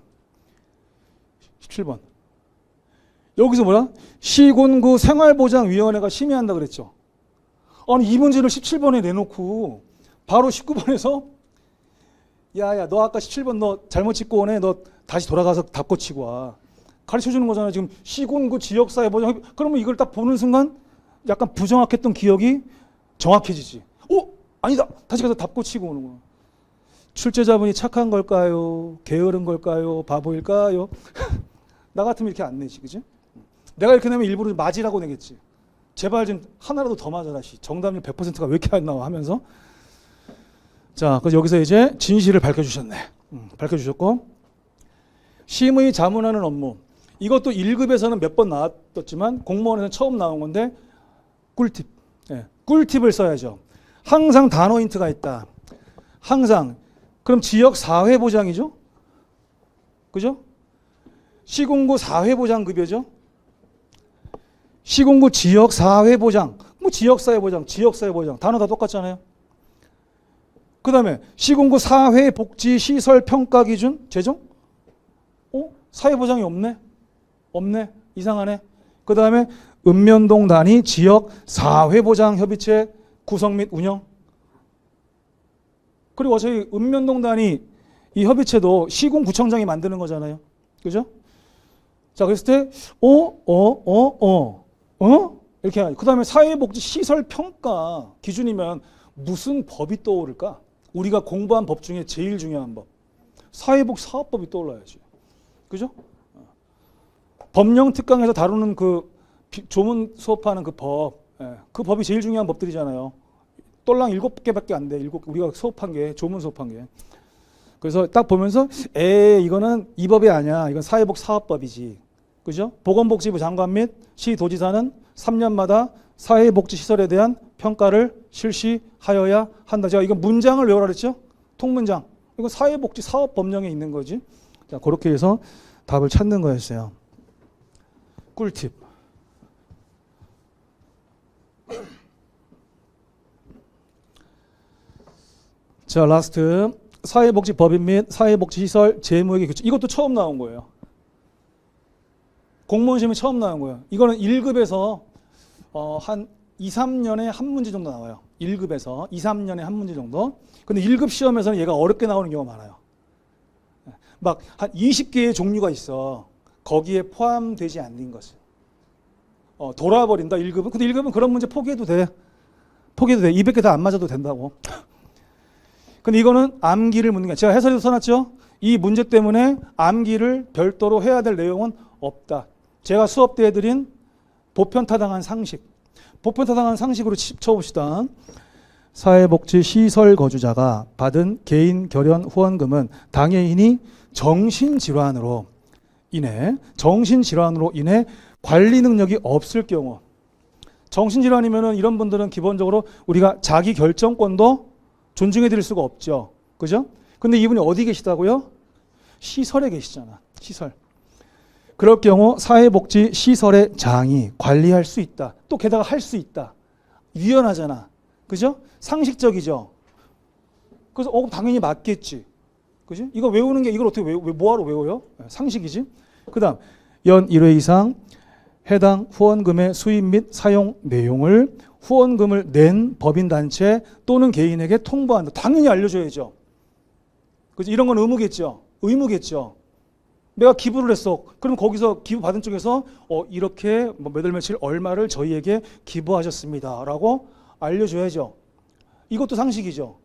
여기서 뭐야? 시군구 생활보장위원회가 심의한다 그랬죠. 아니 이 문제를 17번에 내놓고 바로 19번에서 야야 너 아까 17번 너 잘못 찍고 오네. 너 다시 돌아가서 답 고치고 와. 가르쳐주는 거잖아. 지금 시군구 지역사회보장. 그러면 이걸 딱 보는 순간 약간 부정확했던 기억이 정확해지지. 아니다. 다시 가서 답 고치고 오는 거야. 출제자분이 착한 걸까요? 게으른 걸까요? 바보일까요? 나 같으면 이렇게 안 내지. 그지? 내가 이렇게 내면 일부러 맞으라고 내겠지. 제발 좀 하나라도 더 맞아라. 정답률 100%가 왜 이렇게 안 나와 하면서. 자, 그래서 여기서 이제 진실을 밝혀주셨네. 밝혀주셨고. 심의 자문하는 업무. 이것도 1급에서는 몇 번 나왔었지만 공무원에서는 처음 나온 건데 꿀팁. 꿀팁을 써야죠. 항상 단어 힌트가 있다. 항상. 그럼 지역 사회보장이죠? 그죠? 시군구 사회보장급여죠? 시군구 지역 사회보장. 뭐 지역 사회보장, 지역 사회보장. 단어 다 똑같잖아요. 그 다음에 시군구 사회복지시설 평가기준 제정? 사회보장이 없네? 없네? 이상하네? 그 다음에 읍면동 단위 지역 사회보장협의체 구성 및 운영. 그리고 저희 읍면동단이 이 협의체도 시군구청장이 만드는 거잖아요. 그죠? 자, 그랬을 때, 이렇게 하죠. 그 다음에 사회복지시설평가 기준이면 무슨 법이 떠오를까? 우리가 공부한 법 중에 제일 중요한 법. 사회복지사업법이 떠올라야지. 그죠? 법령특강에서 다루는 그 조문 수업하는 그 법, 그 법이 제일 중요한 법들이잖아요. 똘랑 7개밖에 안 돼. 우리가 수업한 게, 조문 수업한 게. 그래서 딱 보면서 이거는 이 법이 아니야. 이건 사회복지사업법이지. 그죠? 보건복지부 장관 및 시도지사는 3년마다 사회복지시설에 대한 평가를 실시하여야 한다. 제가 이건 문장을 외우라 그랬죠? 통문장. 이건 사회복지사업법령에 있는 거지. 자, 그렇게 해서 답을 찾는 거였어요. 꿀팁. 자, 라스트. 사회복지법인 및 사회복지시설 재무회계 규칙. 이것도 처음 나온 거예요. 공무원 시험이 처음 나온 거예요. 이거는 1급에서 한 2, 3년에 한 문제 정도 나와요. 1급에서 2, 3년에 한 문제 정도. 근데 1급 시험에서는 얘가 어렵게 나오는 경우가 많아요. 막 한 20개의 종류가 있어. 거기에 포함되지 않는 것을. 돌아버린다, 1급은. 근데 1급은 그런 문제 포기해도 돼. 포기해도 돼. 200개 다 안 맞아도 된다고. 근데 이거는 암기를 묻는 게 제가 해설에도 써놨죠. 이 문제 때문에 암기를 별도로 해야 될 내용은 없다. 제가 수업 때 해드린 보편타당한 상식. 보편타당한 상식으로 쳐봅시다. 사회복지시설 거주자가 받은 개인 결연 후원금은 당해인이 정신질환으로 인해 관리 능력이 없을 경우. 정신질환이면은 이런 분들은 기본적으로 우리가 자기 결정권도 존중해 드릴 수가 없죠. 그죠? 근데 이분이 어디 계시다고요? 시설에 계시잖아. 시설. 그럴 경우 사회복지시설의 장이 관리할 수 있다. 또 게다가 할 수 있다. 유연하잖아. 그죠? 상식적이죠. 그래서 당연히 맞겠지. 그지? 이거 외우는 게 이걸 어떻게 뭐하러 외워요? 상식이지. 그 다음 연 1회 이상 해당 후원금의 수입 및 사용 내용을 후원금을 낸 법인단체 또는 개인에게 통보한다. 당연히 알려줘야죠. 그죠? 이런 건 의무겠죠. 의무겠죠. 내가 기부를 했어. 그럼 거기서 기부 받은 쪽에서 이렇게 몇 월 며칠 얼마를 저희에게 기부하셨습니다. 라고 알려줘야죠. 이것도 상식이죠.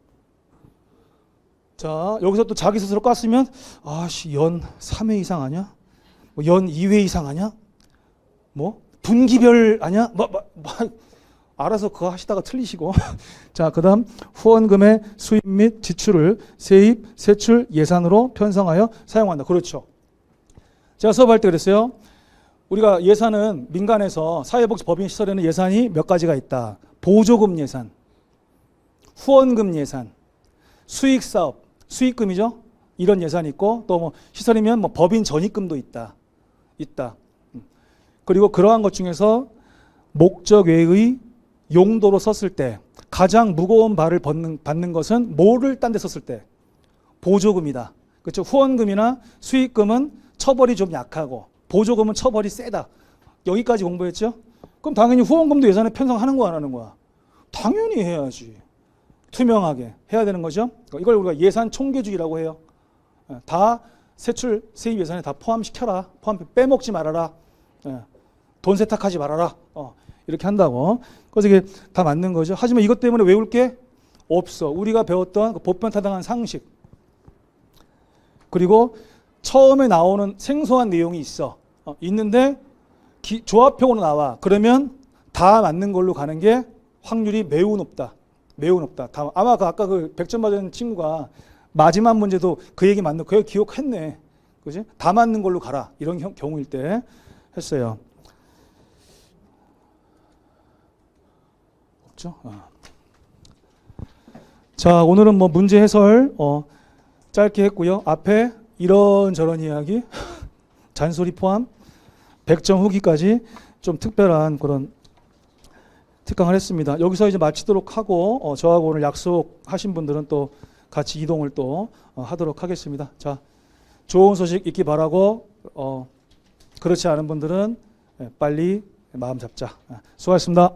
자, 여기서 또 자기 스스로 깠으면 연 3회 이상 아니야? 연 2회 이상 아니야? 분기별 아니야? 알아서 그거 하시다가 틀리시고. 자, 그 다음 후원금의 수입 및 지출을 세입, 세출 예산으로 편성하여 사용한다. 그렇죠. 제가 수업할 때 그랬어요. 우리가 예산은 민간에서 사회복지법인 시설에는 예산이 몇 가지가 있다. 보조금 예산, 후원금 예산, 수익사업, 수익금이죠. 이런 예산이 있고 또 시설이면 법인 전입금도 있다. 그리고 그러한 것 중에서 목적 외의 용도로 썼을 때 가장 무거운 발을 받는 것은 뭐를 딴 데 썼을 때? 보조금이다. 그렇죠. 후원금이나 수익금은 처벌이 좀 약하고 보조금은 처벌이 세다. 여기까지 공부했죠? 그럼 당연히 후원금도 예산에 편성하는 거야, 안 하는 거야? 당연히 해야지. 투명하게 해야 되는 거죠. 이걸 우리가 예산 총계주의라고 해요. 다 세출, 세입 예산에 다 포함시켜라. 빼먹지 말아라. 돈 세탁하지 말아라. 이렇게 한다고. 그래서 이게 다 맞는 거죠. 하지만 이것 때문에 외울 게 없어. 우리가 배웠던 그 보편타당한 상식. 그리고 처음에 나오는 생소한 내용이 있어. 있는데 조합형으로 나와. 그러면 다 맞는 걸로 가는 게 확률이 매우 높다. 매우 높다. 아마 아까 그 100점 받은 친구가 마지막 문제도 그 얘기 맞는 거 기억했네. 그지? 다 맞는 걸로 가라. 이런 경우일 때 했어요. 없죠? 자, 오늘은 문제 해설 짧게 했고요. 앞에 이런저런 이야기, 잔소리 포함, 100점 후기까지 좀 특별한 그런 특강을 했습니다. 여기서 이제 마치도록 하고 저하고 오늘 약속하신 분들은 또 같이 이동을 또 하도록 하겠습니다. 자, 좋은 소식 있기 바라고 그렇지 않은 분들은 빨리 마음 잡자. 수고하셨습니다.